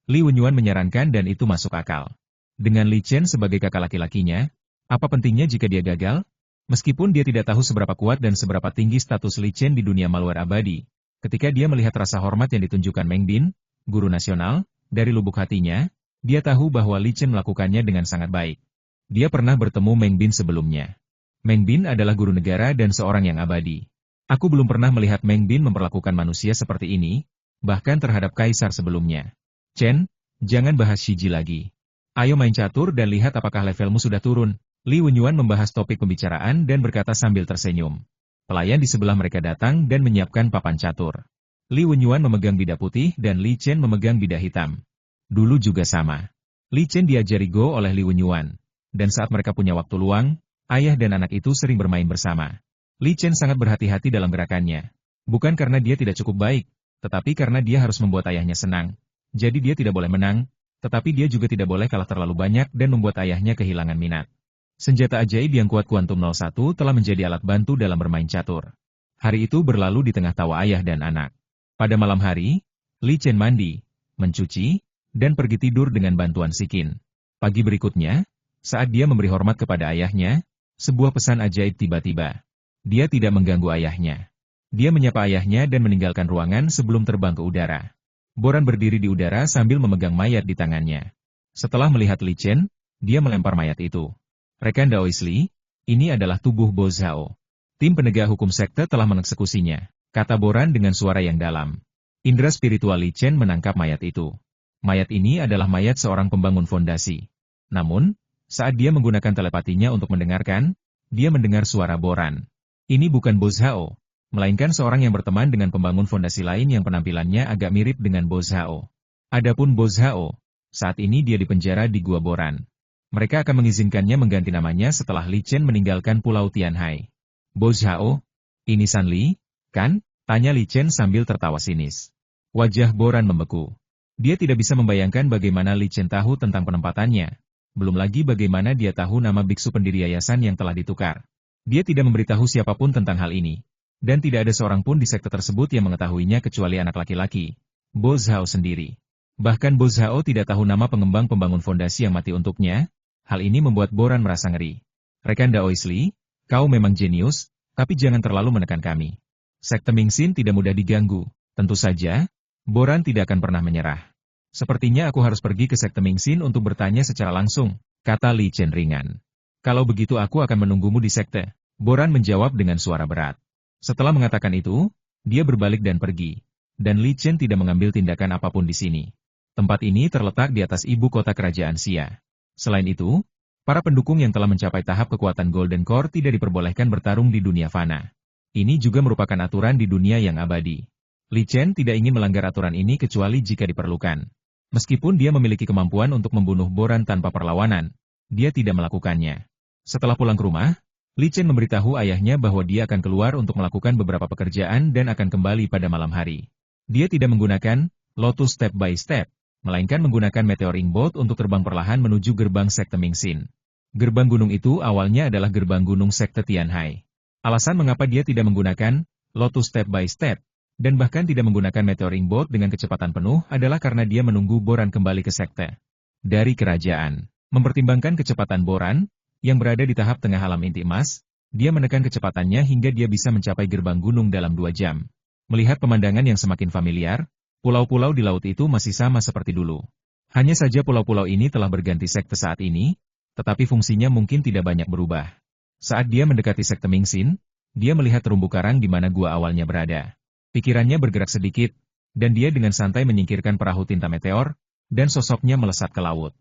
Li Wenyuan menyarankan dan itu masuk akal. Dengan Li Chen sebagai kakak laki-lakinya, apa pentingnya jika dia gagal? Meskipun dia tidak tahu seberapa kuat dan seberapa tinggi status Li Chen di dunia malware abadi, ketika dia melihat rasa hormat yang ditunjukkan Meng Bin, guru nasional, dari lubuk hatinya, dia tahu bahwa Li Chen melakukannya dengan sangat baik. Dia pernah bertemu Meng Bin sebelumnya. Meng Bin adalah guru negara dan seorang yang abadi. Aku belum pernah melihat Meng Bin memperlakukan manusia seperti ini, bahkan terhadap kaisar sebelumnya. Chen, jangan bahas Shiji lagi. Ayo main catur dan lihat apakah levelmu sudah turun. Li Wenyuan membahas topik pembicaraan dan berkata sambil tersenyum. Pelayan di sebelah mereka datang dan menyiapkan papan catur. Li Wenyuan memegang bidah putih dan Li Chen memegang bidah hitam. Dulu juga sama. Li Chen diajari Go oleh Li Wenyuan. Dan saat mereka punya waktu luang, ayah dan anak itu sering bermain bersama. Li Chen sangat berhati-hati dalam gerakannya. Bukan karena dia tidak cukup baik, tetapi karena dia harus membuat ayahnya senang. Jadi dia tidak boleh menang, tetapi dia juga tidak boleh kalah terlalu banyak dan membuat ayahnya kehilangan minat. Senjata ajaib yang kuat Kuantum 01 telah menjadi alat bantu dalam bermain catur. Hari itu berlalu di tengah tawa ayah dan anak. Pada malam hari, Li Chen mandi, mencuci, dan pergi tidur dengan bantuan Sikin. Pagi berikutnya, saat dia memberi hormat kepada ayahnya, sebuah pesan ajaib tiba-tiba. Dia tidak mengganggu ayahnya. Dia menyapa ayahnya dan meninggalkan ruangan sebelum terbang ke udara. Boran berdiri di udara sambil memegang mayat di tangannya. Setelah melihat Li Chen, dia melempar mayat itu. Rekan Daoisli, ini adalah tubuh Bo Zhao. Tim penegak hukum sekte telah mengeksekusinya, kata Boran dengan suara yang dalam. Indra spiritual Li Chen menangkap mayat itu. Mayat ini adalah mayat seorang pembangun fondasi. Namun, saat dia menggunakan telepatinya untuk mendengarkan, dia mendengar suara Boran. Ini bukan Bo Zhao, melainkan seorang yang berteman dengan pembangun fondasi lain yang penampilannya agak mirip dengan Bo Zhao. Adapun Bo Zhao, saat ini dia dipenjara di Gua Boran. Mereka akan mengizinkannya mengganti namanya setelah Li Chen meninggalkan Pulau Tianhai. Bo Zhao, ini San Li, kan? Tanya Li Chen sambil tertawa sinis. Wajah Boran membeku. Dia tidak bisa membayangkan bagaimana Li Chen tahu tentang penempatannya. Belum lagi bagaimana dia tahu nama biksu pendiri yayasan yang telah ditukar. Dia tidak memberitahu siapapun tentang hal ini. Dan tidak ada seorang pun di sekte tersebut yang mengetahuinya kecuali anak laki-laki, Bo Zhao sendiri. Bahkan Bo Zhao tidak tahu nama pengembang pembangun fondasi yang mati untuknya. Hal ini membuat Boran merasa ngeri. Rekan Daoisli, kau memang jenius, tapi jangan terlalu menekan kami. Sekte Mingxin tidak mudah diganggu, Tentu saja, Boran tidak akan pernah menyerah. Sepertinya aku harus pergi ke Sekte Mingxin untuk bertanya secara langsung, kata Li Chen ringan. Kalau begitu aku akan menunggumu di sekte. Boran menjawab dengan suara berat. Setelah mengatakan itu, dia berbalik dan pergi. Dan Li Chen tidak mengambil tindakan apapun di sini. Tempat ini terletak di atas ibu kota kerajaan Xia. Selain itu, para pendukung yang telah mencapai tahap kekuatan Golden Core tidak diperbolehkan bertarung di dunia fana. Ini juga merupakan aturan di dunia yang abadi. Li Chen tidak ingin melanggar aturan ini kecuali jika diperlukan. Meskipun dia memiliki kemampuan untuk membunuh Boran tanpa perlawanan, dia tidak melakukannya. Setelah pulang ke rumah, Li Chen memberitahu ayahnya bahwa dia akan keluar untuk melakukan beberapa pekerjaan dan akan kembali pada malam hari. Dia tidak menggunakan Lotus Step by Step, melainkan menggunakan Meteor Ink Boat untuk terbang perlahan menuju gerbang Sekte Mingxin. Gerbang gunung itu awalnya adalah gerbang gunung Sekte Tianhai. Alasan mengapa dia tidak menggunakan Lotus Step by Step, dan bahkan tidak menggunakan Meteor Ink Boat dengan kecepatan penuh adalah karena dia menunggu Boran kembali ke sekte. Dari kerajaan, mempertimbangkan kecepatan Boran, yang berada di tahap tengah alam inti emas, dia menekan kecepatannya hingga dia bisa mencapai gerbang gunung dalam 2 jam. Melihat pemandangan yang semakin familiar, pulau-pulau di laut itu masih sama seperti dulu. Hanya saja pulau-pulau ini telah berganti sekte saat ini, tetapi fungsinya mungkin tidak banyak berubah. Saat dia mendekati Sekte Mingxin, dia melihat terumbu karang di mana gua awalnya berada. Pikirannya bergerak sedikit, dan dia dengan santai menyingkirkan perahu tinta meteor, dan sosoknya melesat ke laut.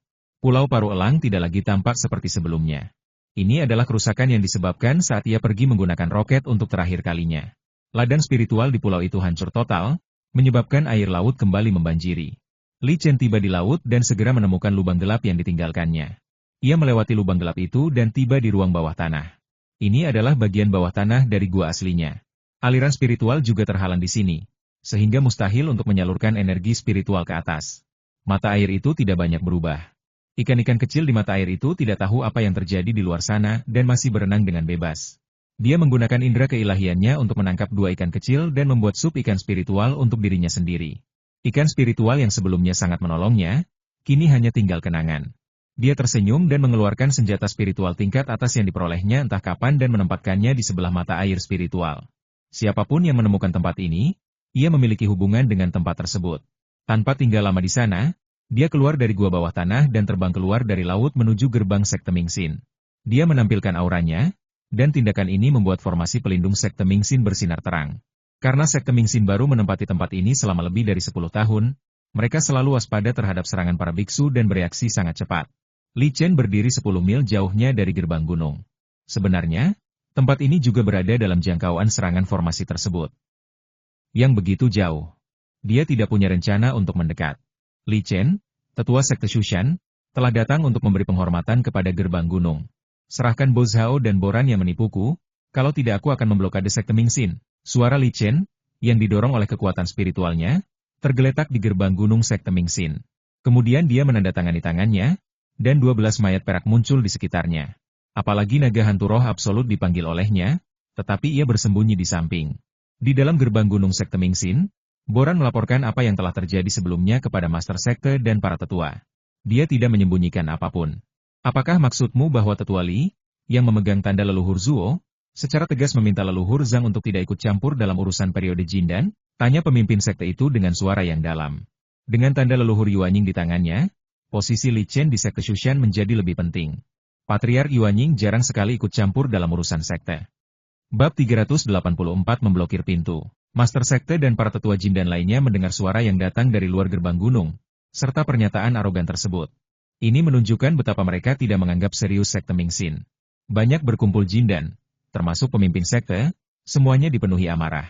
Pulau Paru Elang tidak lagi tampak seperti sebelumnya. Ini adalah kerusakan yang disebabkan saat ia pergi menggunakan roket untuk terakhir kalinya. Ladang spiritual di pulau itu hancur total, menyebabkan air laut kembali membanjiri. Li Chen tiba di laut dan segera menemukan lubang gelap yang ditinggalkannya. Ia melewati lubang gelap itu dan tiba di ruang bawah tanah. Ini adalah bagian bawah tanah dari gua aslinya. Aliran spiritual juga terhalang di sini, sehingga mustahil untuk menyalurkan energi spiritual ke atas. Mata air itu tidak banyak berubah. Ikan-ikan kecil di mata air itu tidak tahu apa yang terjadi di luar sana dan masih berenang dengan bebas. Dia menggunakan indera keilahiannya untuk menangkap 2 ikan kecil dan membuat sup ikan spiritual untuk dirinya sendiri. Ikan spiritual yang sebelumnya sangat menolongnya, kini hanya tinggal kenangan. Dia tersenyum dan mengeluarkan senjata spiritual tingkat atas yang diperolehnya entah kapan dan menempatkannya di sebelah mata air spiritual. Siapapun yang menemukan tempat ini, ia memiliki hubungan dengan tempat tersebut. Tanpa tinggal lama di sana, dia keluar dari gua bawah tanah dan terbang keluar dari laut menuju gerbang Sekte Mingxin. Dia menampilkan auranya, dan tindakan ini membuat formasi pelindung Sekte Mingxin bersinar terang. Karena Sekte Mingxin baru menempati tempat ini selama lebih dari 10 tahun, mereka selalu waspada terhadap serangan para biksu dan bereaksi sangat cepat. Li Chen berdiri 10 mil jauhnya dari gerbang gunung. Sebenarnya, tempat ini juga berada dalam jangkauan serangan formasi tersebut. Yang begitu jauh. Dia tidak punya rencana untuk mendekat. Li Chen, tetua Sekte Shushan, telah datang untuk memberi penghormatan kepada gerbang gunung. Serahkan Bo Zhao dan Boran yang menipuku, kalau tidak aku akan memblokade Sekte Mingxin. Suara Li Chen, yang didorong oleh kekuatan spiritualnya, tergeletak di gerbang gunung Sekte Mingxin. Kemudian dia menandatangani tangannya, dan 12 mayat perak muncul di sekitarnya. Apalagi naga hantu roh absolut dipanggil olehnya, tetapi ia bersembunyi di samping. Di dalam gerbang gunung Sekte Mingxin, Boran melaporkan apa yang telah terjadi sebelumnya kepada Master Sekte dan para tetua. Dia tidak menyembunyikan apapun. Apakah maksudmu bahwa Tetua Li, yang memegang tanda leluhur Zuo, secara tegas meminta leluhur Zhang untuk tidak ikut campur dalam urusan periode Jindan? Tanya pemimpin sekte itu dengan suara yang dalam. Dengan tanda leluhur Yuanying di tangannya, posisi Li Chen di Sekte Shushan menjadi lebih penting. Patriark Yuanying jarang sekali ikut campur dalam urusan sekte. Bab 384 memblokir pintu. Master Sekte dan para tetua Jindan lainnya mendengar suara yang datang dari luar gerbang gunung, serta pernyataan arogan tersebut. Ini menunjukkan betapa mereka tidak menganggap serius Sekte Mingxin. Banyak berkumpul Jindan, termasuk pemimpin sekte, semuanya dipenuhi amarah.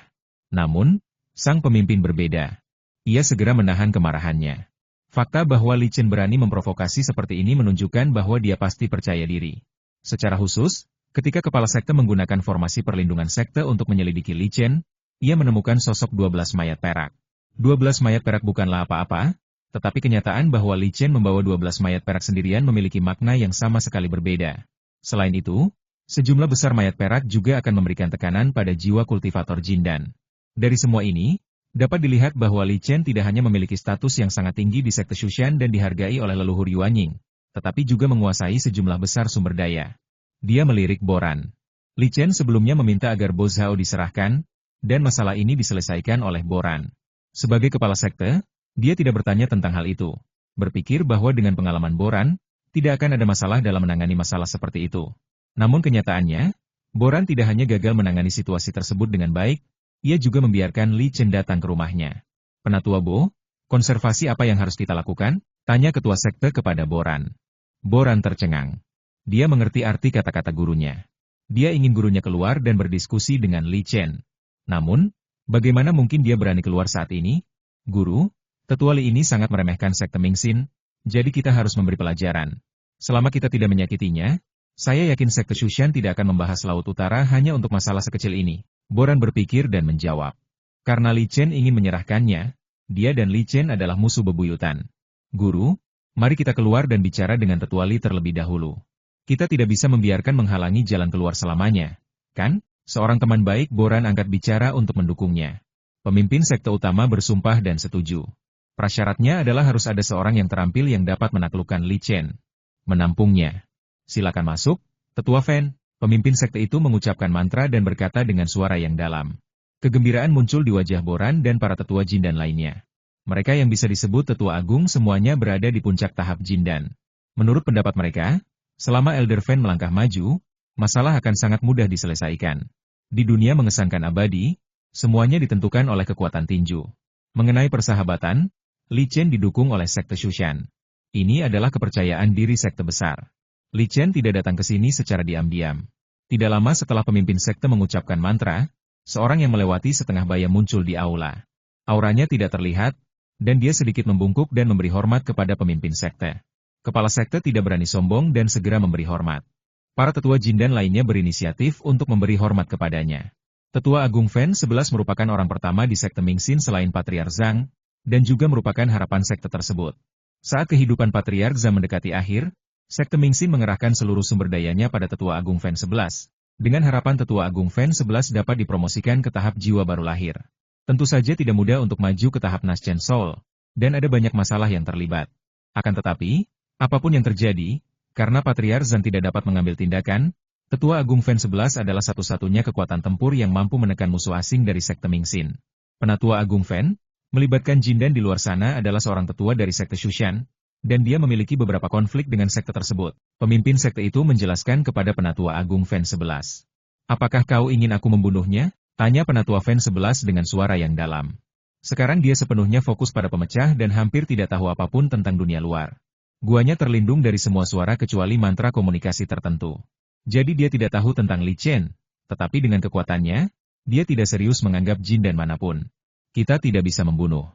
Namun, sang pemimpin berbeda. Ia segera menahan kemarahannya. Fakta bahwa Li Chen berani memprovokasi seperti ini menunjukkan bahwa dia pasti percaya diri. Secara khusus, ketika kepala sekte menggunakan formasi perlindungan sekte untuk menyelidiki Li Chen, ia menemukan sosok 12 mayat perak. 12 mayat perak bukanlah apa-apa, tetapi kenyataan bahwa Li Chen membawa 12 mayat perak sendirian memiliki makna yang sama sekali berbeda. Selain itu, sejumlah besar mayat perak juga akan memberikan tekanan pada jiwa kultivator Jindan. Dari semua ini, dapat dilihat bahwa Li Chen tidak hanya memiliki status yang sangat tinggi di Sekte Shushan dan dihargai oleh leluhur Yuanying, tetapi juga menguasai sejumlah besar sumber daya. Dia melirik Boran. Li Chen sebelumnya meminta agar Bo Zhao diserahkan, dan masalah ini diselesaikan oleh Boran. Sebagai kepala sekte, dia tidak bertanya tentang hal itu. Berpikir bahwa dengan pengalaman Boran, tidak akan ada masalah dalam menangani masalah seperti itu. Namun kenyataannya, Boran tidak hanya gagal menangani situasi tersebut dengan baik, ia juga membiarkan Li Chen datang ke rumahnya. Penatua Bo, konservasi apa yang harus kita lakukan? Tanya ketua sekte kepada Boran. Boran tercengang. Dia mengerti arti kata-kata gurunya. Dia ingin gurunya keluar dan berdiskusi dengan Li Chen. Namun, bagaimana mungkin dia berani keluar saat ini? Guru, tetua Li ini sangat meremehkan sekte Mingxin, jadi kita harus memberi pelajaran. Selama kita tidak menyakitinya, saya yakin sekte Shushan tidak akan membahas Laut Utara hanya untuk masalah sekecil ini. Boran berpikir dan menjawab. Karena Li Chen ingin menyerahkannya, dia dan Li Chen adalah musuh bebuyutan. Guru, mari kita keluar dan bicara dengan tetua Li terlebih dahulu. Kita tidak bisa membiarkan menghalangi jalan keluar selamanya, kan? Seorang teman baik Boran angkat bicara untuk mendukungnya. Pemimpin sekte utama bersumpah dan setuju. Prasyaratnya adalah harus ada seorang yang terampil yang dapat menaklukkan Li Chen. Menampungnya. Silakan masuk, Tetua Fen. Pemimpin sekte itu mengucapkan mantra dan berkata dengan suara yang dalam. Kegembiraan muncul di wajah Boran dan para tetua Jindan lainnya. Mereka yang bisa disebut tetua agung semuanya berada di puncak tahap Jindan. Menurut pendapat mereka, selama Elder Fen melangkah maju, masalah akan sangat mudah diselesaikan. Di dunia mengesankan abadi, semuanya ditentukan oleh kekuatan tinju. Mengenai persahabatan, Li Chen didukung oleh sekte Shushan. Ini adalah kepercayaan diri sekte besar. Li Chen tidak datang ke sini secara diam-diam. Tidak lama setelah pemimpin sekte mengucapkan mantra, seorang yang melewati setengah baya muncul di aula. Auranya tidak terlihat, dan dia sedikit membungkuk dan memberi hormat kepada pemimpin sekte. Kepala sekte tidak berani sombong dan segera memberi hormat. Para tetua Jindan lainnya berinisiatif untuk memberi hormat kepadanya. Tetua Agung Fen 11 merupakan orang pertama di sekte Mingxin selain Patriark Zhang, dan juga merupakan harapan sekte tersebut. Saat kehidupan Patriark Zhang mendekati akhir, sekte Mingxin mengerahkan seluruh sumber dayanya pada Tetua Agung Fen 11, dengan harapan Tetua Agung Fen 11 dapat dipromosikan ke tahap jiwa baru lahir. Tentu saja tidak mudah untuk maju ke tahap Naschen Soul, dan ada banyak masalah yang terlibat. Akan tetapi, apapun yang terjadi, karena Patriark Zhang tidak dapat mengambil tindakan, Tetua Agung Fen 11 adalah satu-satunya kekuatan tempur yang mampu menekan musuh asing dari sekte Mingxin. Penatua Agung Fen, melibatkan Jindan di luar sana adalah seorang tetua dari sekte Shushan, dan dia memiliki beberapa konflik dengan sekte tersebut. Pemimpin sekte itu menjelaskan kepada Penatua Agung Fen 11. Apakah kau ingin aku membunuhnya? Tanya Penatua Fen 11 dengan suara yang dalam. Sekarang dia sepenuhnya fokus pada pemecah dan hampir tidak tahu apapun tentang dunia luar. Guanya terlindung dari semua suara kecuali mantra komunikasi tertentu. Jadi dia tidak tahu tentang Li Chen, tetapi dengan kekuatannya, dia tidak serius menganggap Jindan manapun. Kita tidak bisa membunuh.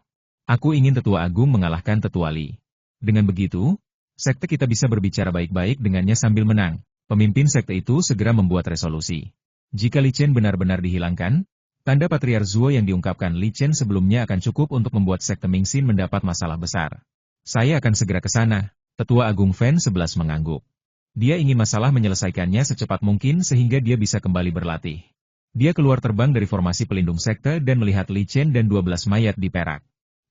Aku ingin Tetua Agung mengalahkan Tetua Li. Dengan begitu, sekte kita bisa berbicara baik-baik dengannya sambil menang. Pemimpin sekte itu segera membuat resolusi. Jika Li Chen benar-benar dihilangkan, tanda Patriark Zuo yang diungkapkan Li Chen sebelumnya akan cukup untuk membuat sekte Mingxin mendapat masalah besar. Saya akan segera ke sana. Tetua Agung Fen 11 mengangguk. Dia ingin masalah menyelesaikannya secepat mungkin sehingga dia bisa kembali berlatih. Dia keluar terbang dari formasi pelindung sekte dan melihat Li Chen dan 12 mayat di perak.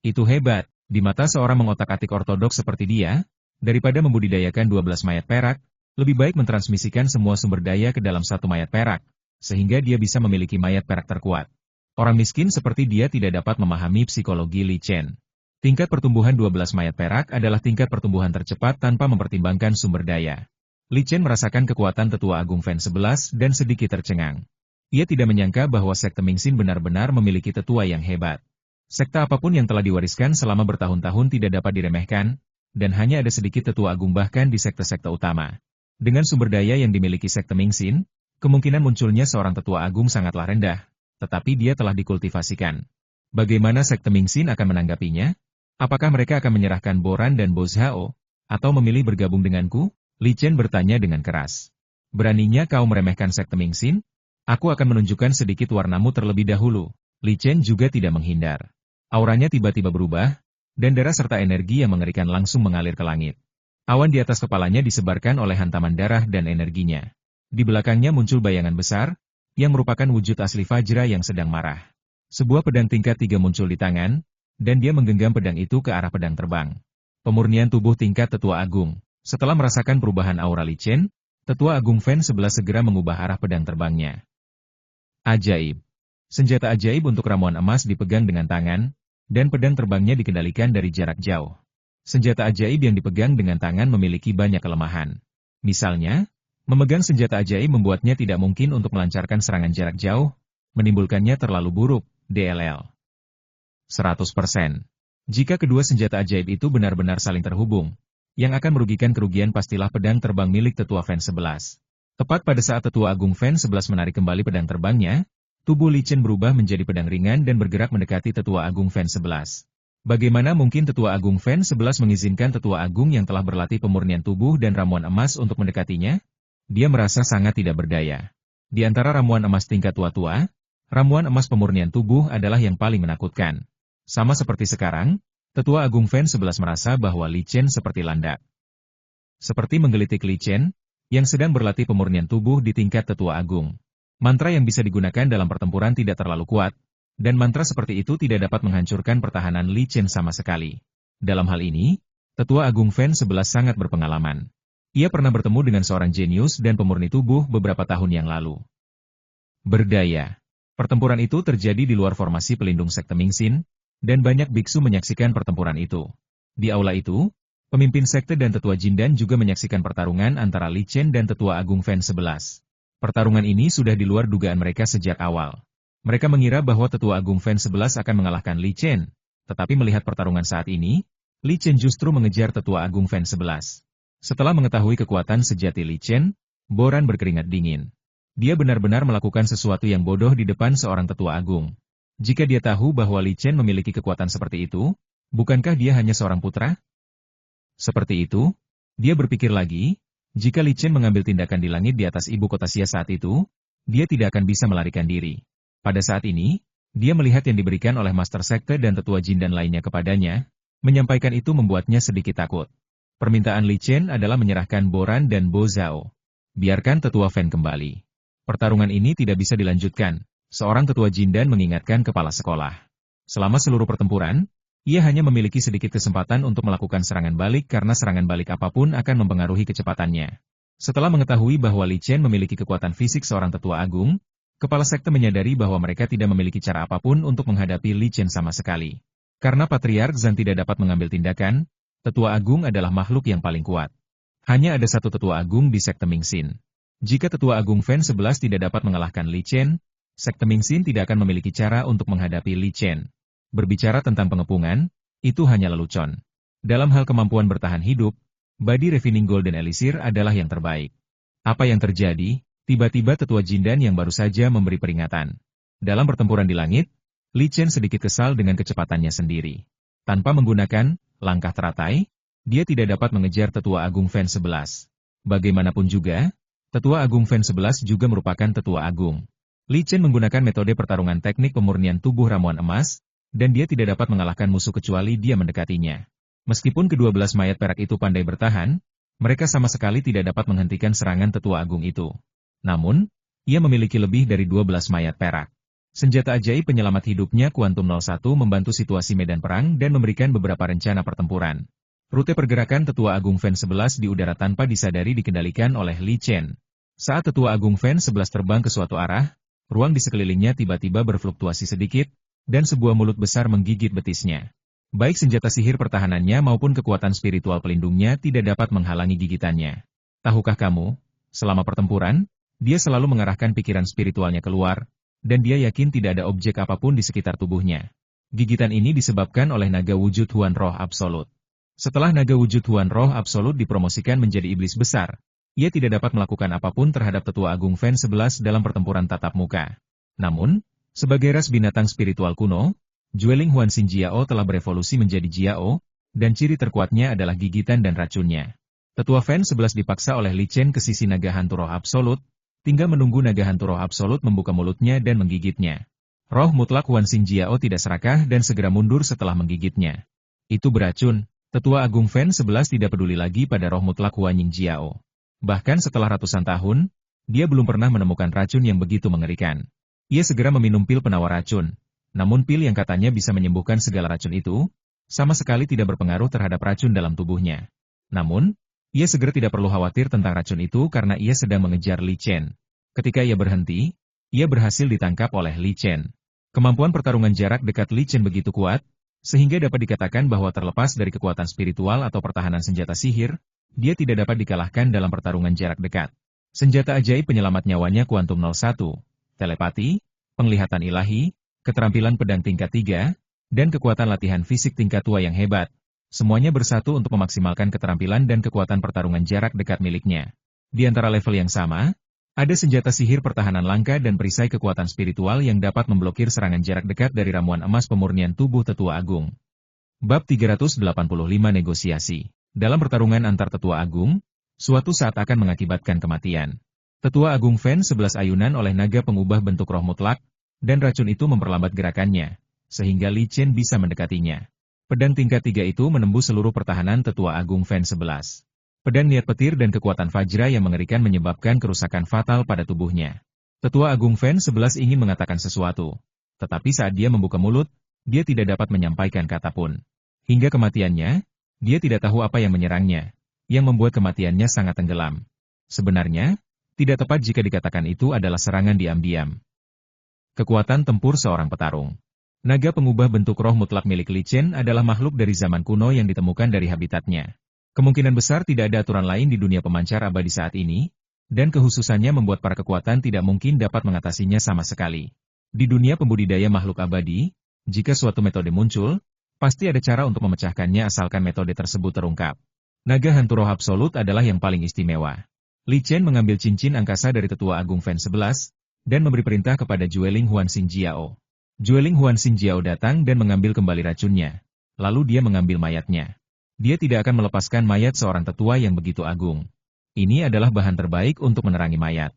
Itu hebat, di mata seorang mengotak-atik ortodoks seperti dia, daripada membudidayakan 12 mayat perak, lebih baik mentransmisikan semua sumber daya ke dalam satu mayat perak, sehingga dia bisa memiliki mayat perak terkuat. Orang miskin seperti dia tidak dapat memahami psikologi Li Chen. Tingkat pertumbuhan 12 mayat perak adalah tingkat pertumbuhan tercepat tanpa mempertimbangkan sumber daya. Li Chen merasakan kekuatan Tetua Agung Fen 11 dan sedikit tercengang. Ia tidak menyangka bahwa sekte Mingxin benar-benar memiliki tetua yang hebat. Sekte apapun yang telah diwariskan selama bertahun-tahun tidak dapat diremehkan, dan hanya ada sedikit tetua agung bahkan di sekte-sekte utama. Dengan sumber daya yang dimiliki sekte Mingxin, kemungkinan munculnya seorang tetua agung sangatlah rendah, tetapi dia telah dikultivasikan. Bagaimana sekte Mingxin akan menanggapinya? Apakah mereka akan menyerahkan Boran dan Bo Zhao, atau memilih bergabung denganku? Li Chen bertanya dengan keras. Beraninya kau meremehkan sekte Mingxin? Aku akan menunjukkan sedikit warnamu terlebih dahulu. Li Chen juga tidak menghindar. Auranya tiba-tiba berubah, dan darah serta energi yang mengerikan langsung mengalir ke langit. Awan di atas kepalanya disebarkan oleh hantaman darah dan energinya. Di belakangnya muncul bayangan besar, yang merupakan wujud asli Fajra yang sedang marah. Sebuah pedang tingkat 3 muncul di tangan, dan dia menggenggam pedang itu ke arah pedang terbang. Pemurnian tubuh tingkat Tetua Agung. Setelah merasakan perubahan aura Li Chen, Tetua Agung Fen 11 segera mengubah arah pedang terbangnya. Ajaib. Senjata ajaib untuk ramuan emas dipegang dengan tangan, dan pedang terbangnya dikendalikan dari jarak jauh. Senjata ajaib yang dipegang dengan tangan memiliki banyak kelemahan. Misalnya, memegang senjata ajaib membuatnya tidak mungkin untuk melancarkan serangan jarak jauh, menimbulkannya terlalu buruk, DLL. 100%. Jika kedua senjata ajaib itu benar-benar saling terhubung, yang akan merugikan kerugian pastilah pedang terbang milik Tetua Fan 11. Tepat pada saat Tetua Agung Fan 11 menarik kembali pedang terbangnya, tubuh Li Chen berubah menjadi pedang ringan dan bergerak mendekati Tetua Agung Fan 11. Bagaimana mungkin Tetua Agung Fan 11 mengizinkan Tetua Agung yang telah berlatih pemurnian tubuh dan ramuan emas untuk mendekatinya? Dia merasa sangat tidak berdaya. Di antara ramuan emas tingkat tua-tua, ramuan emas pemurnian tubuh adalah yang paling menakutkan. Sama seperti sekarang, Tetua Agung Fan 11 merasa bahwa Li Chen seperti landak. Seperti menggelitik Li Chen, yang sedang berlatih pemurnian tubuh di tingkat Tetua Agung. Mantra yang bisa digunakan dalam pertempuran tidak terlalu kuat, dan mantra seperti itu tidak dapat menghancurkan pertahanan Li Chen sama sekali. Dalam hal ini, Tetua Agung Fan 11 sangat berpengalaman. Ia pernah bertemu dengan seorang jenius dan pemurni tubuh beberapa tahun yang lalu. Berdaya. Pertempuran itu terjadi di luar formasi pelindung sekte Mingxin, dan banyak biksu menyaksikan pertempuran itu. Di aula itu, pemimpin sekte dan tetua Jindan juga menyaksikan pertarungan antara Li Chen dan Tetua Agung Fan 11. Pertarungan ini sudah di luar dugaan mereka sejak awal. Mereka mengira bahwa Tetua Agung Fan 11 akan mengalahkan Li Chen, tetapi melihat pertarungan saat ini, Li Chen justru mengejar Tetua Agung Fan 11. Setelah mengetahui kekuatan sejati Li Chen, Boran berkeringat dingin. Dia benar-benar melakukan sesuatu yang bodoh di depan seorang Tetua Agung. Jika dia tahu bahwa Li Chen memiliki kekuatan seperti itu, bukankah dia hanya seorang putra? Seperti itu, dia berpikir lagi, jika Li Chen mengambil tindakan di langit di atas ibu kota Xia saat itu, dia tidak akan bisa melarikan diri. Pada saat ini, dia melihat yang diberikan oleh Master Sekte dan Tetua Jindan lainnya kepadanya, menyampaikan itu membuatnya sedikit takut. Permintaan Li Chen adalah menyerahkan Boran dan Bo Zhao. Biarkan Tetua Fan kembali. Pertarungan ini tidak bisa dilanjutkan, seorang Tetua Jindan mengingatkan kepala sekolah. Selama seluruh pertempuran, ia hanya memiliki sedikit kesempatan untuk melakukan serangan balik karena serangan balik apapun akan mempengaruhi kecepatannya. Setelah mengetahui bahwa Li Chen memiliki kekuatan fisik seorang Tetua Agung, Kepala Sekte menyadari bahwa mereka tidak memiliki cara apapun untuk menghadapi Li Chen sama sekali. Karena Patriark Zhang tidak dapat mengambil tindakan, Tetua Agung adalah makhluk yang paling kuat. Hanya ada satu Tetua Agung di Sekte Mingxin. Jika Tetua Agung Fan 11 tidak dapat mengalahkan Li Chen, Sekte Mingxin tidak akan memiliki cara untuk menghadapi Li Chen. Berbicara tentang pengepungan, itu hanya lelucon. Dalam hal kemampuan bertahan hidup, Badi Refining Golden Elixir adalah yang terbaik. Apa yang terjadi? Tiba-tiba Tetua Jindan yang baru saja memberi peringatan. Dalam pertempuran di langit, Li Chen sedikit kesal dengan kecepatannya sendiri. Tanpa menggunakan langkah teratai, dia tidak dapat mengejar Tetua Agung Fan 11. Bagaimanapun juga, Tetua Agung Fan 11 juga merupakan Tetua Agung. Li Chen menggunakan metode pertarungan teknik pemurnian tubuh ramuan emas, dan dia tidak dapat mengalahkan musuh kecuali dia mendekatinya. Meskipun ke-12 mayat perak itu pandai bertahan, mereka sama sekali tidak dapat menghentikan serangan Tetua Agung itu. Namun, ia memiliki lebih dari 12 mayat perak. Senjata ajaib penyelamat hidupnya Quantum 01 membantu situasi medan perang dan memberikan beberapa rencana pertempuran. Rute pergerakan Tetua Agung Fan 11 di udara tanpa disadari dikendalikan oleh Li Chen. Saat Tetua Agung Fan 11 terbang ke suatu arah, ruang di sekelilingnya tiba-tiba berfluktuasi sedikit, dan sebuah mulut besar menggigit betisnya. Baik senjata sihir pertahanannya maupun kekuatan spiritual pelindungnya tidak dapat menghalangi gigitannya. Tahukah kamu, selama pertempuran, dia selalu mengarahkan pikiran spiritualnya keluar, dan dia yakin tidak ada objek apapun di sekitar tubuhnya. Gigitan ini disebabkan oleh naga wujud Huan Roh Absolut. Setelah naga wujud Huan Roh Absolut dipromosikan menjadi iblis besar, ia tidak dapat melakukan apapun terhadap Tetua Agung Fan 11 dalam pertempuran tatap muka. Namun, sebagai ras binatang spiritual kuno, Jueling Huan Xin Jiao telah berevolusi menjadi Jiao, dan ciri terkuatnya adalah gigitan dan racunnya. Tetua Fan 11 dipaksa oleh Li Chen ke sisi naga hantu roh absolut, tinggal menunggu naga hantu roh absolut membuka mulutnya dan menggigitnya. Roh mutlak Huan Xin Jiao tidak serakah dan segera mundur setelah menggigitnya. Itu beracun. Tetua Agung Fan 11 tidak peduli lagi pada roh mutlak Huan Ying Jiao. Bahkan setelah ratusan tahun, dia belum pernah menemukan racun yang begitu mengerikan. Ia segera meminum pil penawar racun. Namun pil yang katanya bisa menyembuhkan segala racun itu, sama sekali tidak berpengaruh terhadap racun dalam tubuhnya. Namun, ia segera tidak perlu khawatir tentang racun itu karena ia sedang mengejar Li Chen. Ketika ia berhenti, ia berhasil ditangkap oleh Li Chen. Kemampuan pertarungan jarak dekat Li Chen begitu kuat, Sehingga dapat dikatakan bahwa terlepas dari kekuatan spiritual atau pertahanan senjata sihir, dia tidak dapat dikalahkan dalam pertarungan jarak dekat. Senjata ajaib penyelamat nyawanya Kuantum 01, telepati, penglihatan ilahi, keterampilan pedang tingkat 3, dan kekuatan latihan fisik tingkat tua yang hebat. Semuanya bersatu untuk memaksimalkan keterampilan dan kekuatan pertarungan jarak dekat miliknya. Di antara level yang sama, ada senjata sihir pertahanan langka dan perisai kekuatan spiritual yang dapat memblokir serangan jarak dekat dari ramuan emas pemurnian tubuh Tetua Agung. Bab 385 Negosiasi. Dalam pertarungan antar Tetua Agung, suatu saat akan mengakibatkan kematian. Tetua Agung Fen 11 ayunan oleh naga pengubah bentuk roh mutlak, dan racun itu memperlambat gerakannya, sehingga Li Chen bisa mendekatinya. Pedang tingkat 3 itu menembus seluruh pertahanan Tetua Agung Fen 11. Pedang niat petir dan kekuatan Fajra yang mengerikan menyebabkan kerusakan fatal pada tubuhnya. Tetua Agung Fen 11 ingin mengatakan sesuatu. Tetapi saat dia membuka mulut, dia tidak dapat menyampaikan kata pun. Hingga kematiannya, dia tidak tahu apa yang menyerangnya, yang membuat kematiannya sangat tenggelam. Sebenarnya, tidak tepat jika dikatakan itu adalah serangan diam-diam. Kekuatan tempur seorang petarung. Naga pengubah bentuk roh mutlak milik Li Chen adalah makhluk dari zaman kuno yang ditemukan dari habitatnya. Kemungkinan besar tidak ada aturan lain di dunia pemancar abadi saat ini, dan kehususannya membuat para kekuatan tidak mungkin dapat mengatasinya sama sekali. Di dunia pembudidaya makhluk abadi, jika suatu metode muncul, pasti ada cara untuk memecahkannya asalkan metode tersebut terungkap. Naga hantu roh absolut adalah yang paling istimewa. Li Chen mengambil cincin angkasa dari Tetua Agung Fen 11, dan memberi perintah kepada Jueling Huan Xingjiao. Jueling Huan Xingjiao datang dan mengambil kembali racunnya. Lalu dia mengambil mayatnya. Dia tidak akan melepaskan mayat seorang tetua yang begitu agung. Ini adalah bahan terbaik untuk menerangi mayat.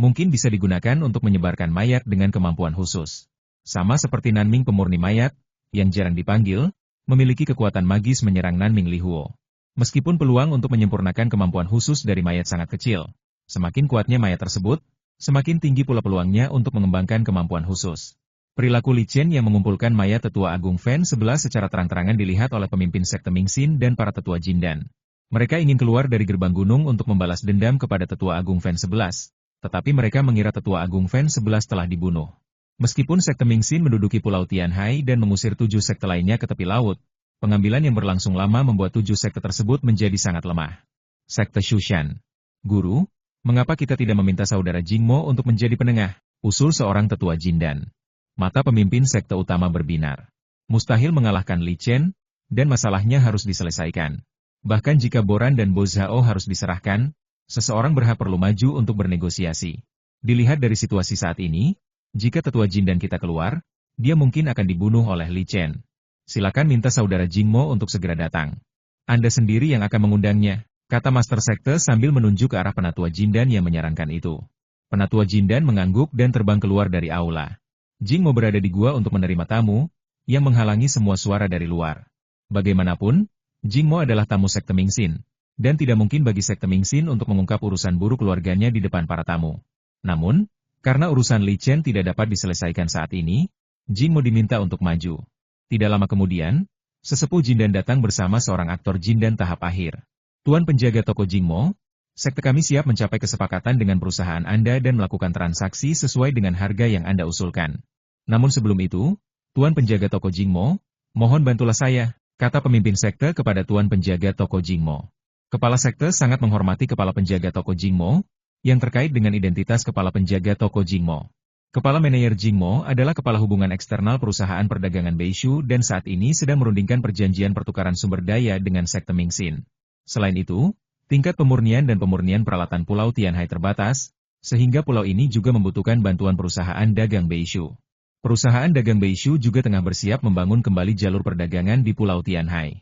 Mungkin bisa digunakan untuk menyebarkan mayat dengan kemampuan khusus. Sama seperti Nanming pemurni mayat, yang jarang dipanggil, memiliki kekuatan magis menyerang Nanming Lihuo. Meskipun peluang untuk menyempurnakan kemampuan khusus dari mayat sangat kecil, semakin kuatnya mayat tersebut, semakin tinggi pula peluangnya untuk mengembangkan kemampuan khusus. Perilaku Li Chen yang mengumpulkan mayat Tetua Agung Fen 11 secara terang-terangan dilihat oleh pemimpin sekte Mingxin dan para tetua Jindan. Mereka ingin keluar dari gerbang gunung untuk membalas dendam kepada Tetua Agung Fen 11, tetapi mereka mengira Tetua Agung Fen 11 telah dibunuh. Meskipun sekte Mingxin menduduki Pulau Tianhai dan mengusir 7 sekte lainnya ke tepi laut, pengambilan yang berlangsung lama membuat 7 sekte tersebut menjadi sangat lemah. Sekte Shushan. Guru, mengapa kita tidak meminta saudara Jingmo untuk menjadi penengah? Usul seorang tetua Jindan. Mata pemimpin sekte utama berbinar. Mustahil mengalahkan Li Chen, dan masalahnya harus diselesaikan. Bahkan jika Boran dan Bo Zhao harus diserahkan, seseorang berhak perlu maju untuk bernegosiasi. Dilihat dari situasi saat ini, jika tetua Jindan kita keluar, dia mungkin akan dibunuh oleh Li Chen. Silakan minta saudara Jingmo untuk segera datang. Anda sendiri yang akan mengundangnya, kata Master Sekte sambil menunjuk ke arah penatua Jindan yang menyarankan itu. Penatua Jindan mengangguk dan terbang keluar dari aula. Jingmo berada di gua untuk menerima tamu, yang menghalangi semua suara dari luar. Bagaimanapun, Jingmo adalah tamu sekte Mingxin, dan tidak mungkin bagi sekte Mingxin untuk mengungkap urusan buruk keluarganya di depan para tamu. Namun, karena urusan Li Chen tidak dapat diselesaikan saat ini, Jingmo diminta untuk maju. Tidak lama kemudian, sesepuh Jindan datang bersama seorang aktor Jindan tahap akhir. Tuan penjaga toko Jingmo, sekte kami siap mencapai kesepakatan dengan perusahaan Anda dan melakukan transaksi sesuai dengan harga yang Anda usulkan. Namun sebelum itu, Tuan penjaga toko Jingmo, mohon bantulah saya, kata pemimpin sekte kepada Tuan penjaga toko Jingmo. Kepala sekte sangat menghormati kepala penjaga toko Jingmo, yang terkait dengan identitas kepala penjaga toko Jingmo. Kepala manajer Jingmo adalah kepala hubungan eksternal perusahaan perdagangan Beishu dan saat ini sedang merundingkan perjanjian pertukaran sumber daya dengan sekte Mingxin. Selain itu, tingkat pemurnian dan pemurnian peralatan Pulau Tianhai terbatas, sehingga pulau ini juga membutuhkan bantuan perusahaan dagang Beishu. Perusahaan dagang Beishu juga tengah bersiap membangun kembali jalur perdagangan di Pulau Tianhai.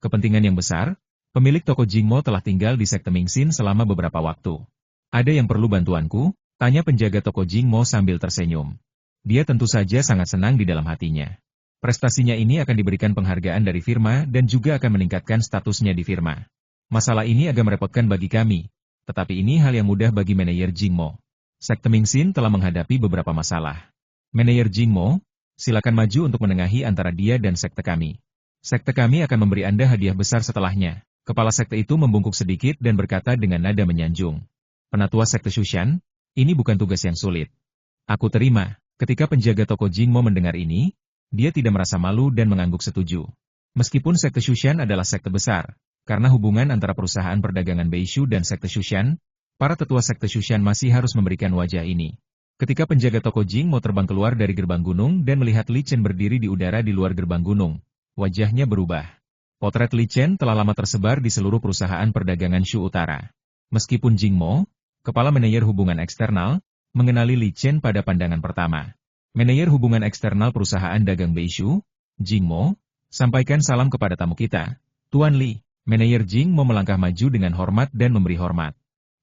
Kepentingan yang besar, pemilik toko Jingmo telah tinggal di sekte Mingxin selama beberapa waktu. Ada yang perlu bantuanku? Tanya penjaga toko Jingmo sambil tersenyum. Dia tentu saja sangat senang di dalam hatinya. Prestasinya ini akan diberikan penghargaan dari firma dan juga akan meningkatkan statusnya di firma. Masalah ini agak merepotkan bagi kami, tetapi ini hal yang mudah bagi manajer Jingmo. Sekte Mingxin telah menghadapi beberapa masalah. Manajer Jingmo, silakan maju untuk menengahi antara dia dan sekte kami. Sekte kami akan memberi Anda hadiah besar setelahnya. Kepala sekte itu membungkuk sedikit dan berkata dengan nada menyanjung. Penatua sekte Shushan, ini bukan tugas yang sulit. Aku terima. Ketika penjaga toko Jingmo mendengar ini, Dia tidak merasa malu dan mengangguk setuju. Meskipun sekte Shushan adalah sekte besar, karena hubungan antara perusahaan perdagangan Beishu dan sekte Shushan, para tetua sekte Shushan masih harus memberikan wajah ini. Ketika penjaga toko Jing mau terbang keluar dari gerbang gunung dan melihat Li Chen berdiri di udara di luar gerbang gunung, wajahnya berubah. Potret Li Chen telah lama tersebar di seluruh perusahaan perdagangan Shu Utara. Meskipun Jing Mo, kepala manajer hubungan eksternal, mengenali Li Chen pada pandangan pertama. Manajer hubungan eksternal perusahaan dagang Beishu, Jing Mo, sampaikan salam kepada tamu kita, Tuan Li. Manajer Jing Mo melangkah maju dengan hormat dan memberi hormat.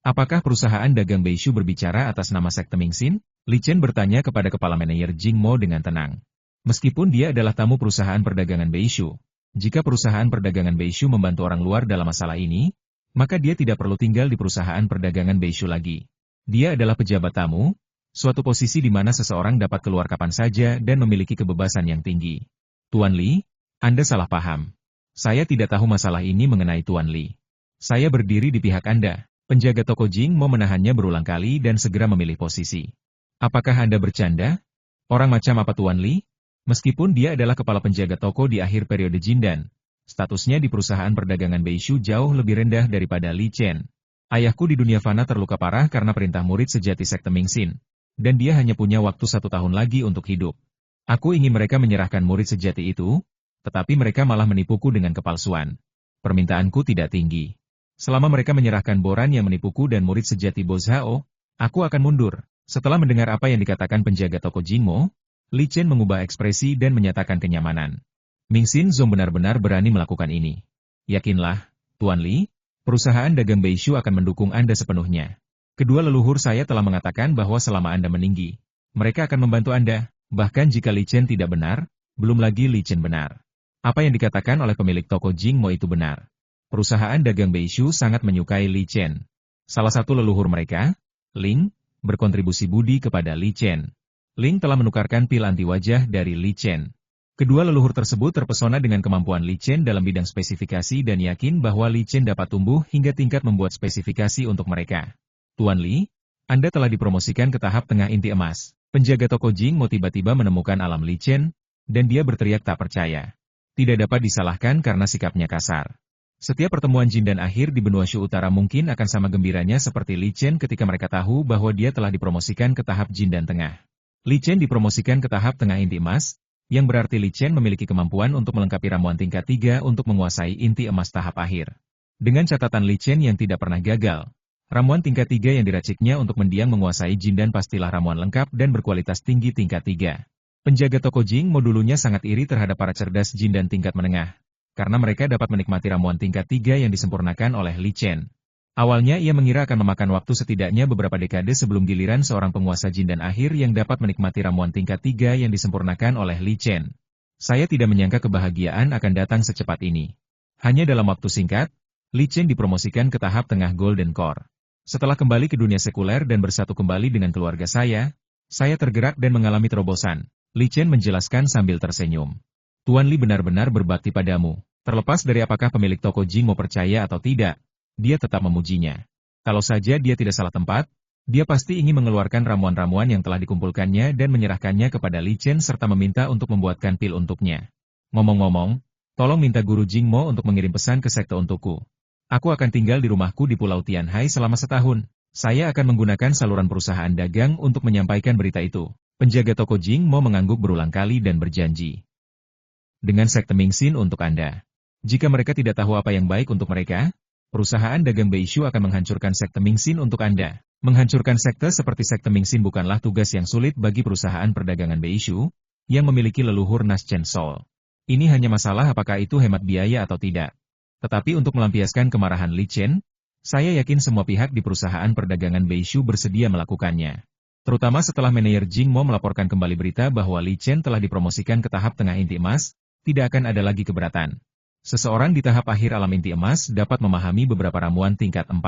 Apakah perusahaan dagang Beishu berbicara atas nama sekte Mingxin? Li Chen bertanya kepada kepala manajer Jing Mo dengan tenang. Meskipun dia adalah tamu perusahaan perdagangan Beishu, jika perusahaan perdagangan Beishu membantu orang luar dalam masalah ini, maka dia tidak perlu tinggal di perusahaan perdagangan Beishu lagi. Dia adalah pejabat tamu, suatu posisi di mana seseorang dapat keluar kapan saja dan memiliki kebebasan yang tinggi. Tuan Li, Anda salah paham. Saya tidak tahu masalah ini mengenai Tuan Li. Saya berdiri di pihak Anda. Penjaga toko Jing mau menahannya berulang kali dan segera memilih posisi. Apakah Anda bercanda? Orang macam apa Tuan Li? Meskipun dia adalah kepala penjaga toko di akhir periode Jindan, statusnya di perusahaan perdagangan Beishu jauh lebih rendah daripada Li Chen. Ayahku di dunia fana terluka parah karena perintah murid sejati sekte Mingxin, dan dia hanya punya waktu 1 tahun lagi untuk hidup. Aku ingin mereka menyerahkan murid sejati itu, tetapi mereka malah menipuku dengan kepalsuan. Permintaanku tidak tinggi. Selama mereka menyerahkan Boran yang menipuku dan murid sejati Bo Zhao, aku akan mundur. Setelah mendengar apa yang dikatakan penjaga toko Jingmo, Li Chen mengubah ekspresi dan menyatakan kenyamanan. Mingxin Zong benar-benar berani melakukan ini. Yakinlah, Tuan Li, perusahaan dagang Beishu akan mendukung Anda sepenuhnya. Kedua leluhur saya telah mengatakan bahwa selama Anda meninggi, mereka akan membantu Anda, bahkan jika Li Chen tidak benar, belum lagi Li Chen benar. Apa yang dikatakan oleh pemilik toko Jingmo itu benar. Perusahaan dagang Beishu sangat menyukai Li Chen. Salah satu leluhur mereka, Ling, berkontribusi budi kepada Li Chen. Ling telah menukarkan pil anti wajah dari Li Chen. Kedua leluhur tersebut terpesona dengan kemampuan Li Chen dalam bidang spesifikasi dan yakin bahwa Li Chen dapat tumbuh hingga tingkat membuat spesifikasi untuk mereka. Tuan Li, Anda telah dipromosikan ke tahap tengah inti emas. Penjaga toko Jingmo tiba-tiba menemukan alam Li Chen, dan dia berteriak tak percaya. Tidak dapat disalahkan karena sikapnya kasar. Setiap pertemuan Jin dan akhir di benua Shu Utara mungkin akan sama gembiranya seperti Li Chen ketika mereka tahu bahwa dia telah dipromosikan ke tahap Jin dan tengah. Li Chen dipromosikan ke tahap tengah inti emas, yang berarti Li Chen memiliki kemampuan untuk melengkapi ramuan tingkat 3 untuk menguasai inti emas tahap akhir. Dengan catatan Li Chen yang tidak pernah gagal, ramuan tingkat 3 yang diraciknya untuk mendiang menguasai Jin dan pastilah ramuan lengkap dan berkualitas tinggi tingkat 3. Penjaga toko Jingmo dulunya sangat iri terhadap para cerdas Jin dan tingkat menengah, karena mereka dapat menikmati ramuan tingkat 3 yang disempurnakan oleh Li Chen. Awalnya ia mengira akan memakan waktu setidaknya beberapa dekade sebelum giliran seorang penguasa Jin dan akhir yang dapat menikmati ramuan tingkat 3 yang disempurnakan oleh Li Chen. Saya tidak menyangka kebahagiaan akan datang secepat ini. Hanya dalam waktu singkat, Li Chen dipromosikan ke tahap tengah Golden Core. Setelah kembali ke dunia sekuler dan bersatu kembali dengan keluarga saya tergerak dan mengalami terobosan. Li Chen menjelaskan sambil tersenyum. Tuan Li benar-benar berbakti padamu. Terlepas dari apakah pemilik toko Jing mau percaya atau tidak, dia tetap memujinya. Kalau saja dia tidak salah tempat, dia pasti ingin mengeluarkan ramuan-ramuan yang telah dikumpulkannya dan menyerahkannya kepada Li Chen serta meminta untuk membuatkan pil untuknya. Ngomong-ngomong, tolong minta guru Jingmo untuk mengirim pesan ke sekte untukku. Aku akan tinggal di rumahku di Pulau Tianhai selama setahun. Saya akan menggunakan saluran perusahaan dagang untuk menyampaikan berita itu. Penjaga toko Jingmo mengangguk berulang kali dan berjanji. Dengan sekte Mingxin untuk Anda. Jika mereka tidak tahu apa yang baik untuk mereka, perusahaan dagang Beishu akan menghancurkan sekte Mingxin untuk Anda. Menghancurkan sekte seperti sekte Mingxin bukanlah tugas yang sulit bagi perusahaan perdagangan Beishu, yang memiliki leluhur Nas Chen Sol. Ini hanya masalah apakah itu hemat biaya atau tidak. Tetapi untuk melampiaskan kemarahan Li Chen, saya yakin semua pihak di perusahaan perdagangan Beishu bersedia melakukannya. Terutama setelah manajer Jingmo melaporkan kembali berita bahwa Li Chen telah dipromosikan ke tahap tengah inti emas, tidak akan ada lagi keberatan. Seseorang di tahap akhir alam inti emas dapat memahami beberapa ramuan tingkat 4.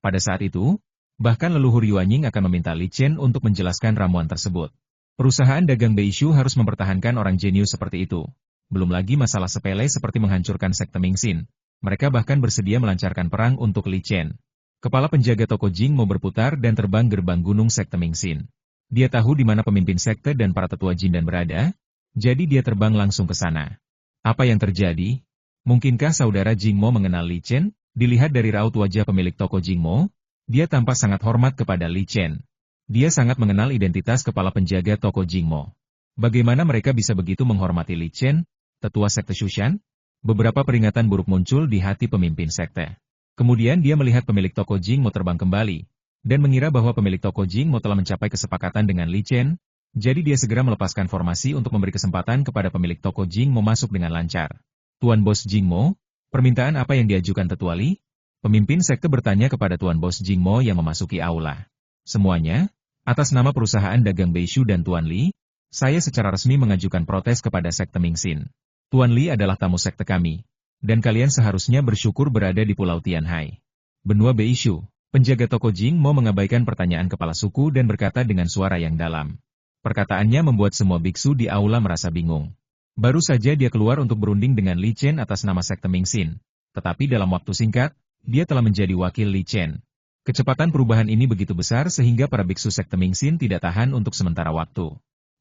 Pada saat itu, bahkan leluhur Yuanying akan meminta Li Chen untuk menjelaskan ramuan tersebut. Perusahaan dagang Beishu harus mempertahankan orang jenius seperti itu. Belum lagi masalah sepele seperti menghancurkan sekte Mingxin. Mereka bahkan bersedia melancarkan perang untuk Li Chen. Kepala penjaga toko Jingmo berputar dan terbang gerbang gunung sekte Mingxin. Dia tahu di mana pemimpin sekte dan para tetua Jindan berada, Jadi dia terbang langsung ke sana. Apa yang terjadi? Mungkinkah saudara Jingmo mengenal Li Chen? Dilihat dari raut wajah pemilik toko Jingmo, dia tampak sangat hormat kepada Li Chen. Dia sangat mengenal identitas kepala penjaga toko Jingmo. Bagaimana mereka bisa begitu menghormati Li Chen, tetua sekte Shushan? Beberapa peringatan buruk muncul di hati pemimpin sekte. Kemudian dia melihat pemilik toko Jingmo terbang kembali, dan mengira bahwa pemilik toko Jingmo telah mencapai kesepakatan dengan Li Chen, jadi dia segera melepaskan formasi untuk memberi kesempatan kepada pemilik toko Jingmo masuk dengan lancar. Tuan Bos Jingmo, permintaan apa yang diajukan Tetua Li? Pemimpin sekte bertanya kepada Tuan Bos Jingmo yang memasuki aula. Semuanya, atas nama perusahaan dagang Beishu dan Tuan Li, saya secara resmi mengajukan protes kepada sekte Mingxin. Tuan Li adalah tamu sekte kami, dan kalian seharusnya bersyukur berada di Pulau Tianhai. Benua Beishu, penjaga toko Jingmo mengabaikan pertanyaan kepala suku dan berkata dengan suara yang dalam. Perkataannya membuat semua biksu di aula merasa bingung. Baru saja dia keluar untuk berunding dengan Li Chen atas nama sekte Mingxin, tetapi dalam waktu singkat, dia telah menjadi wakil Li Chen. Kecepatan perubahan ini begitu besar sehingga para biksu sekte Mingxin tidak tahan untuk sementara waktu.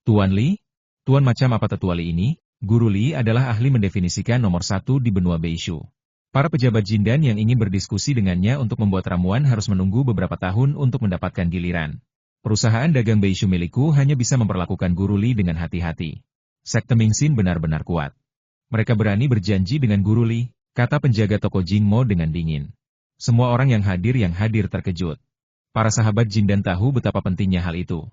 Tuan Li? Tuan macam apa Tetua Li ini? Guru Li adalah ahli mendefinisikan nomor satu di benua Beishu. Para pejabat Jindan yang ingin berdiskusi dengannya untuk membuat ramuan harus menunggu beberapa tahun untuk mendapatkan giliran. Perusahaan dagang Beishu milikku hanya bisa memperlakukan Guru Li dengan hati-hati. Sekte Mingxin benar-benar kuat. Mereka berani berjanji dengan Guru Li, kata penjaga toko Jingmo dengan dingin. Semua orang yang hadir terkejut. Para sahabat Jindan tahu betapa pentingnya hal itu.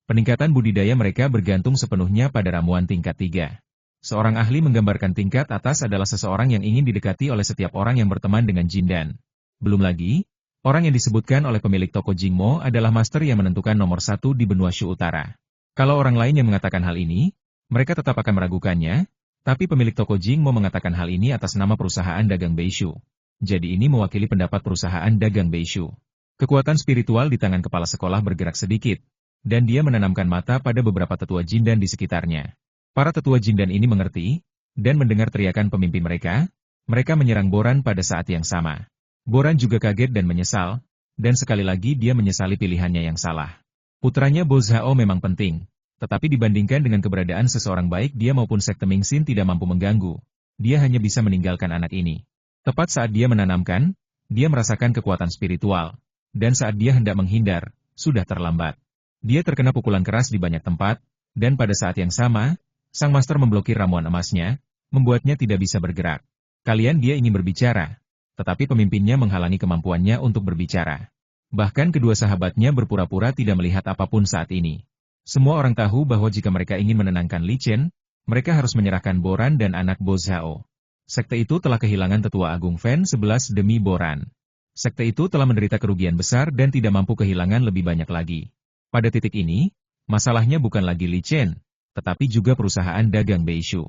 Peningkatan budidaya mereka bergantung sepenuhnya pada ramuan tingkat 3. Seorang ahli menggambarkan tingkat atas adalah seseorang yang ingin didekati oleh setiap orang yang berteman dengan Jindan. Belum lagi, orang yang disebutkan oleh pemilik toko Jingmo adalah master yang menentukan nomor satu di benua Shu Utara. Kalau orang lain yang mengatakan hal ini, mereka tetap akan meragukannya, tapi pemilik toko Jingmo mengatakan hal ini atas nama perusahaan dagang Beishu. Jadi ini mewakili pendapat perusahaan dagang Beishu. Kekuatan spiritual di tangan kepala sekolah bergerak sedikit, dan dia menanamkan mata pada beberapa tetua Jindan di sekitarnya. Para tetua Jindan ini mengerti, dan mendengar teriakan pemimpin mereka menyerang Boran pada saat yang sama. Boran juga kaget dan menyesal, dan sekali lagi dia menyesali pilihannya yang salah. Putranya Bo Zhao memang penting, tetapi dibandingkan dengan keberadaan seseorang baik dia maupun sekte Mingxin tidak mampu mengganggu. Dia hanya bisa meninggalkan anak ini. Tepat saat dia menanamkan, dia merasakan kekuatan spiritual, dan saat dia hendak menghindar, sudah terlambat. Dia terkena pukulan keras di banyak tempat, dan pada saat yang sama, sang master memblokir ramuan emasnya, membuatnya tidak bisa bergerak. Kalian dia ingin berbicara, tetapi pemimpinnya menghalangi kemampuannya untuk berbicara. Bahkan kedua sahabatnya berpura-pura tidak melihat apapun saat ini. Semua orang tahu bahwa jika mereka ingin menenangkan Li Chen, mereka harus menyerahkan Boran dan anak Bo Zhao. Sekte itu telah kehilangan tetua agung Fen 11 demi Boran. Sekte itu telah menderita kerugian besar dan tidak mampu kehilangan lebih banyak lagi. Pada titik ini, masalahnya bukan lagi Li Chen, tetapi juga perusahaan dagang Beishu.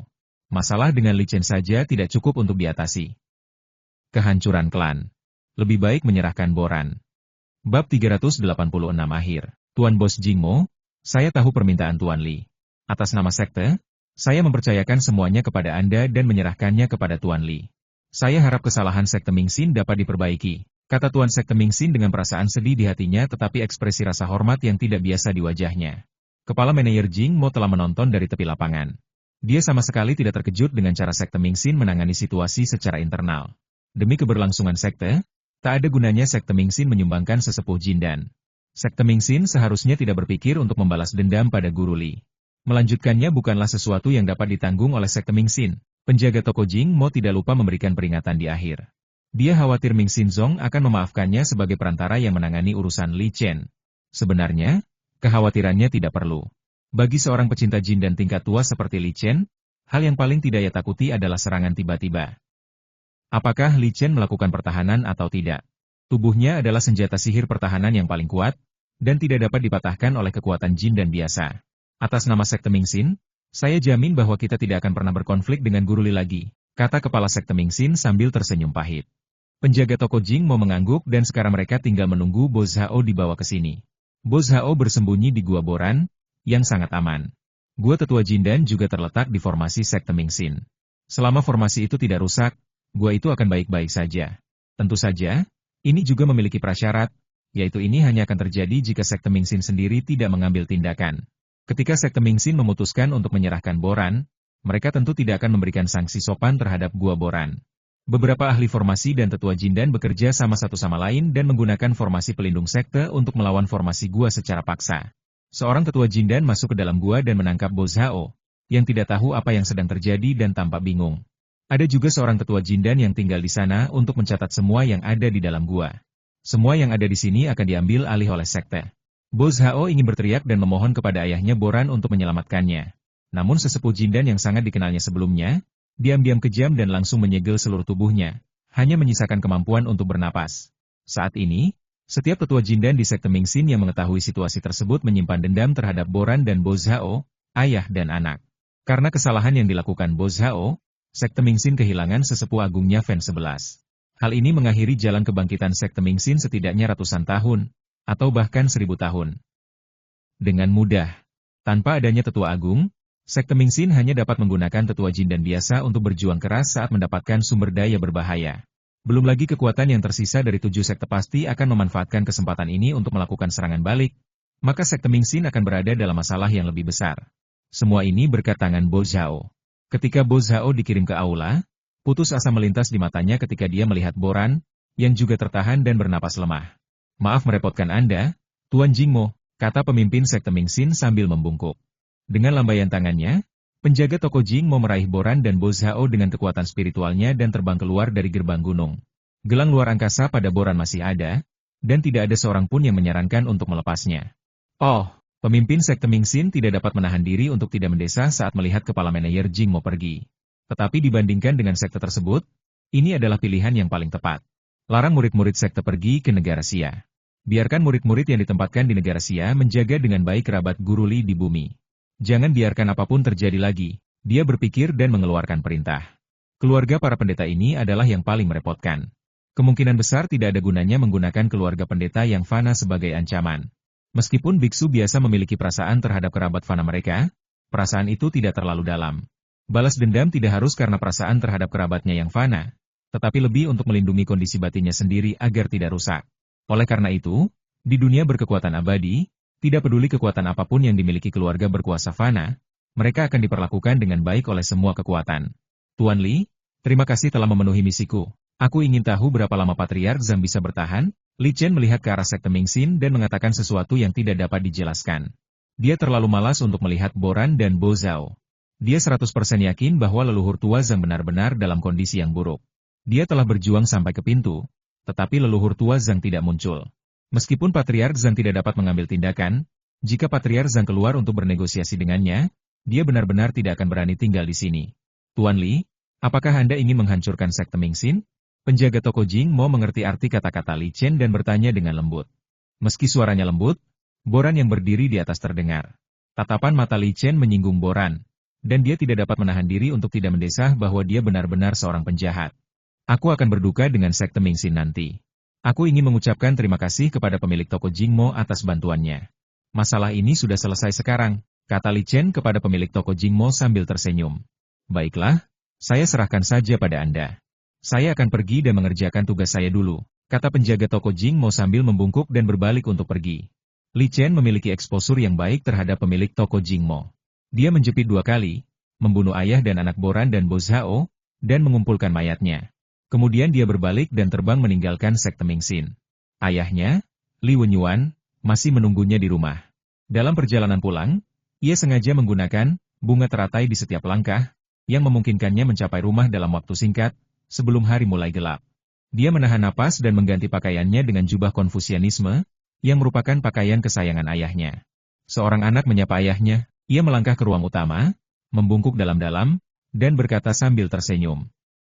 Masalah dengan Li Chen saja tidak cukup untuk diatasi. Kehancuran klan. Lebih baik menyerahkan Boran. Bab 386 akhir. Tuan Bos Jingmo, saya tahu permintaan Tuan Li. Atas nama sekte, saya mempercayakan semuanya kepada Anda dan menyerahkannya kepada Tuan Li. Saya harap kesalahan sekte Mingxin dapat diperbaiki, kata Tuan sekte Mingxin dengan perasaan sedih di hatinya tetapi ekspresi rasa hormat yang tidak biasa di wajahnya. Kepala manajer Jingmo telah menonton dari tepi lapangan. Dia sama sekali tidak terkejut dengan cara sekte Mingxin menangani situasi secara internal. Demi keberlangsungan sekte, tak ada gunanya sekte Mingxin menyumbangkan sesepuh Jindan. Sekte Mingxin seharusnya tidak berpikir untuk membalas dendam pada Guru Li. Melanjutkannya bukanlah sesuatu yang dapat ditanggung oleh sekte Mingxin. Penjaga toko Jingmo tidak lupa memberikan peringatan di akhir. Dia khawatir Mingxin Zong akan memaafkannya sebagai perantara yang menangani urusan Li Chen. Sebenarnya, kekhawatirannya tidak perlu. Bagi seorang pecinta Jindan tingkat tua seperti Li Chen, hal yang paling tidak ia takuti adalah serangan tiba-tiba. Apakah Li Chen melakukan pertahanan atau tidak? Tubuhnya adalah senjata sihir pertahanan yang paling kuat, dan tidak dapat dipatahkan oleh kekuatan Jindan biasa. Atas nama sekte Mingxin, saya jamin bahwa kita tidak akan pernah berkonflik dengan Guru Li lagi, kata kepala sekte Mingxin sambil tersenyum pahit. Penjaga toko Jingmo mengangguk dan sekarang mereka tinggal menunggu Bo Zhao dibawa ke sini. Bo Zhao bersembunyi di Gua Boran, yang sangat aman. Gua tetua Jindan juga terletak di formasi sekte Mingxin. Selama formasi itu tidak rusak, gua itu akan baik-baik saja. Tentu saja, ini juga memiliki prasyarat, yaitu ini hanya akan terjadi jika sekte Mingxin sendiri tidak mengambil tindakan. Ketika Sekte Mingxin memutuskan untuk menyerahkan Boran, mereka tentu tidak akan memberikan sanksi sopan terhadap Gua Boran. Beberapa ahli formasi dan tetua Jindan bekerja sama satu sama lain dan menggunakan formasi pelindung sekte untuk melawan formasi gua secara paksa. Seorang tetua Jindan masuk ke dalam gua dan menangkap Bo Zhao, yang tidak tahu apa yang sedang terjadi dan tampak bingung. Ada juga seorang tetua Jindan yang tinggal di sana untuk mencatat semua yang ada di dalam gua. Semua yang ada di sini akan diambil alih oleh sekte. Bo Zhao ingin berteriak dan memohon kepada ayahnya Boran untuk menyelamatkannya. Namun sesepuh Jindan yang sangat dikenalnya sebelumnya, diam-diam kejam dan langsung menyegel seluruh tubuhnya, hanya menyisakan kemampuan untuk bernapas. Saat ini, setiap tetua Jindan di Sekte Mingxin yang mengetahui situasi tersebut menyimpan dendam terhadap Boran dan Bo Zhao, ayah dan anak. Karena kesalahan yang dilakukan Bo Zhao, Sekte Mingxin kehilangan sesepuh agungnya Fan 11. Hal ini mengakhiri jalan kebangkitan Sekte Mingxin setidaknya ratusan tahun, atau bahkan 1000 tahun. Dengan mudah, tanpa adanya tetua agung, Sekte Mingxin hanya dapat menggunakan tetua Jindan biasa untuk berjuang keras saat mendapatkan sumber daya berbahaya. Belum lagi kekuatan yang tersisa dari 7 sekte pasti akan memanfaatkan kesempatan ini untuk melakukan serangan balik, maka Sekte Mingxin akan berada dalam masalah yang lebih besar. Semua ini berkat tangan Bo Zhao. Ketika Bo Zhao dikirim ke aula, putus asa melintas di matanya ketika dia melihat Boran, yang juga tertahan dan bernapas lemah. "Maaf merepotkan Anda, Tuan Jingmo," kata pemimpin Sekte Mingxin sambil membungkuk. Dengan lambaian tangannya, penjaga toko Jing mau meraih Boran dan Bo Zhao dengan kekuatan spiritualnya dan terbang keluar dari gerbang gunung. Gelang luar angkasa pada Boran masih ada, dan tidak ada seorang pun yang menyarankan untuk melepasnya. Oh, pemimpin Sekte Mingxin tidak dapat menahan diri untuk tidak mendesah saat melihat kepala manajer Jing mau pergi. Tetapi dibandingkan dengan sekte tersebut, ini adalah pilihan yang paling tepat. Larang murid-murid sekte pergi ke negara Xia. Biarkan murid-murid yang ditempatkan di negara Xia menjaga dengan baik kerabat Guru Li di bumi. Jangan biarkan apapun terjadi lagi, dia berpikir dan mengeluarkan perintah. Keluarga para pendeta ini adalah yang paling merepotkan. Kemungkinan besar tidak ada gunanya menggunakan keluarga pendeta yang fana sebagai ancaman. Meskipun biksu biasa memiliki perasaan terhadap kerabat fana mereka, perasaan itu tidak terlalu dalam. Balas dendam tidak harus karena perasaan terhadap kerabatnya yang fana, tetapi lebih untuk melindungi kondisi batinnya sendiri agar tidak rusak. Oleh karena itu, di dunia berkekuatan abadi, tidak peduli kekuatan apapun yang dimiliki keluarga berkuasa fana, mereka akan diperlakukan dengan baik oleh semua kekuatan. Tuan Li, terima kasih telah memenuhi misiku. Aku ingin tahu berapa lama Patriark Zhang bisa bertahan. Li Chen melihat ke arah Sekte Mingxin dan mengatakan sesuatu yang tidak dapat dijelaskan. Dia terlalu malas untuk melihat Boran dan Bo Zhao. Dia 100% yakin bahwa leluhur tua Zhang benar-benar dalam kondisi yang buruk. Dia telah berjuang sampai ke pintu, tetapi leluhur tua Zhang tidak muncul. Meskipun Patriark Zhang tidak dapat mengambil tindakan, jika Patriark Zhang keluar untuk bernegosiasi dengannya, dia benar-benar tidak akan berani tinggal di sini. Tuan Li, apakah Anda ingin menghancurkan Sekte Mingxin? Penjaga toko Jing mau mengerti arti kata-kata Li Chen dan bertanya dengan lembut. Meski suaranya lembut, Boran yang berdiri di atas terdengar. Tatapan mata Li Chen menyinggung Boran, dan dia tidak dapat menahan diri untuk tidak mendesah bahwa dia benar-benar seorang penjahat. Aku akan berduka dengan Sekte Mingxin nanti. Aku ingin mengucapkan terima kasih kepada pemilik toko Jingmo atas bantuannya. Masalah ini sudah selesai sekarang, kata Li Chen kepada pemilik toko Jingmo sambil tersenyum. Baiklah, saya serahkan saja pada Anda. Saya akan pergi dan mengerjakan tugas saya dulu, kata penjaga toko Jingmo sambil membungkuk dan berbalik untuk pergi. Li Chen memiliki eksposur yang baik terhadap pemilik toko Jingmo. Dia menjepit 2 kali, membunuh ayah dan anak Boran dan Bo Zhao, dan mengumpulkan mayatnya. Kemudian dia berbalik dan terbang meninggalkan Sekte Mingxin. Ayahnya, Li Wenyuan, masih menunggunya di rumah. Dalam perjalanan pulang, ia sengaja menggunakan bunga teratai di setiap langkah, yang memungkinkannya mencapai rumah dalam waktu singkat, sebelum hari mulai gelap. Dia menahan napas dan mengganti pakaiannya dengan jubah Konfusianisme, yang merupakan pakaian kesayangan ayahnya. Seorang anak menyapa ayahnya, ia melangkah ke ruang utama, membungkuk dalam-dalam, dan berkata sambil tersenyum.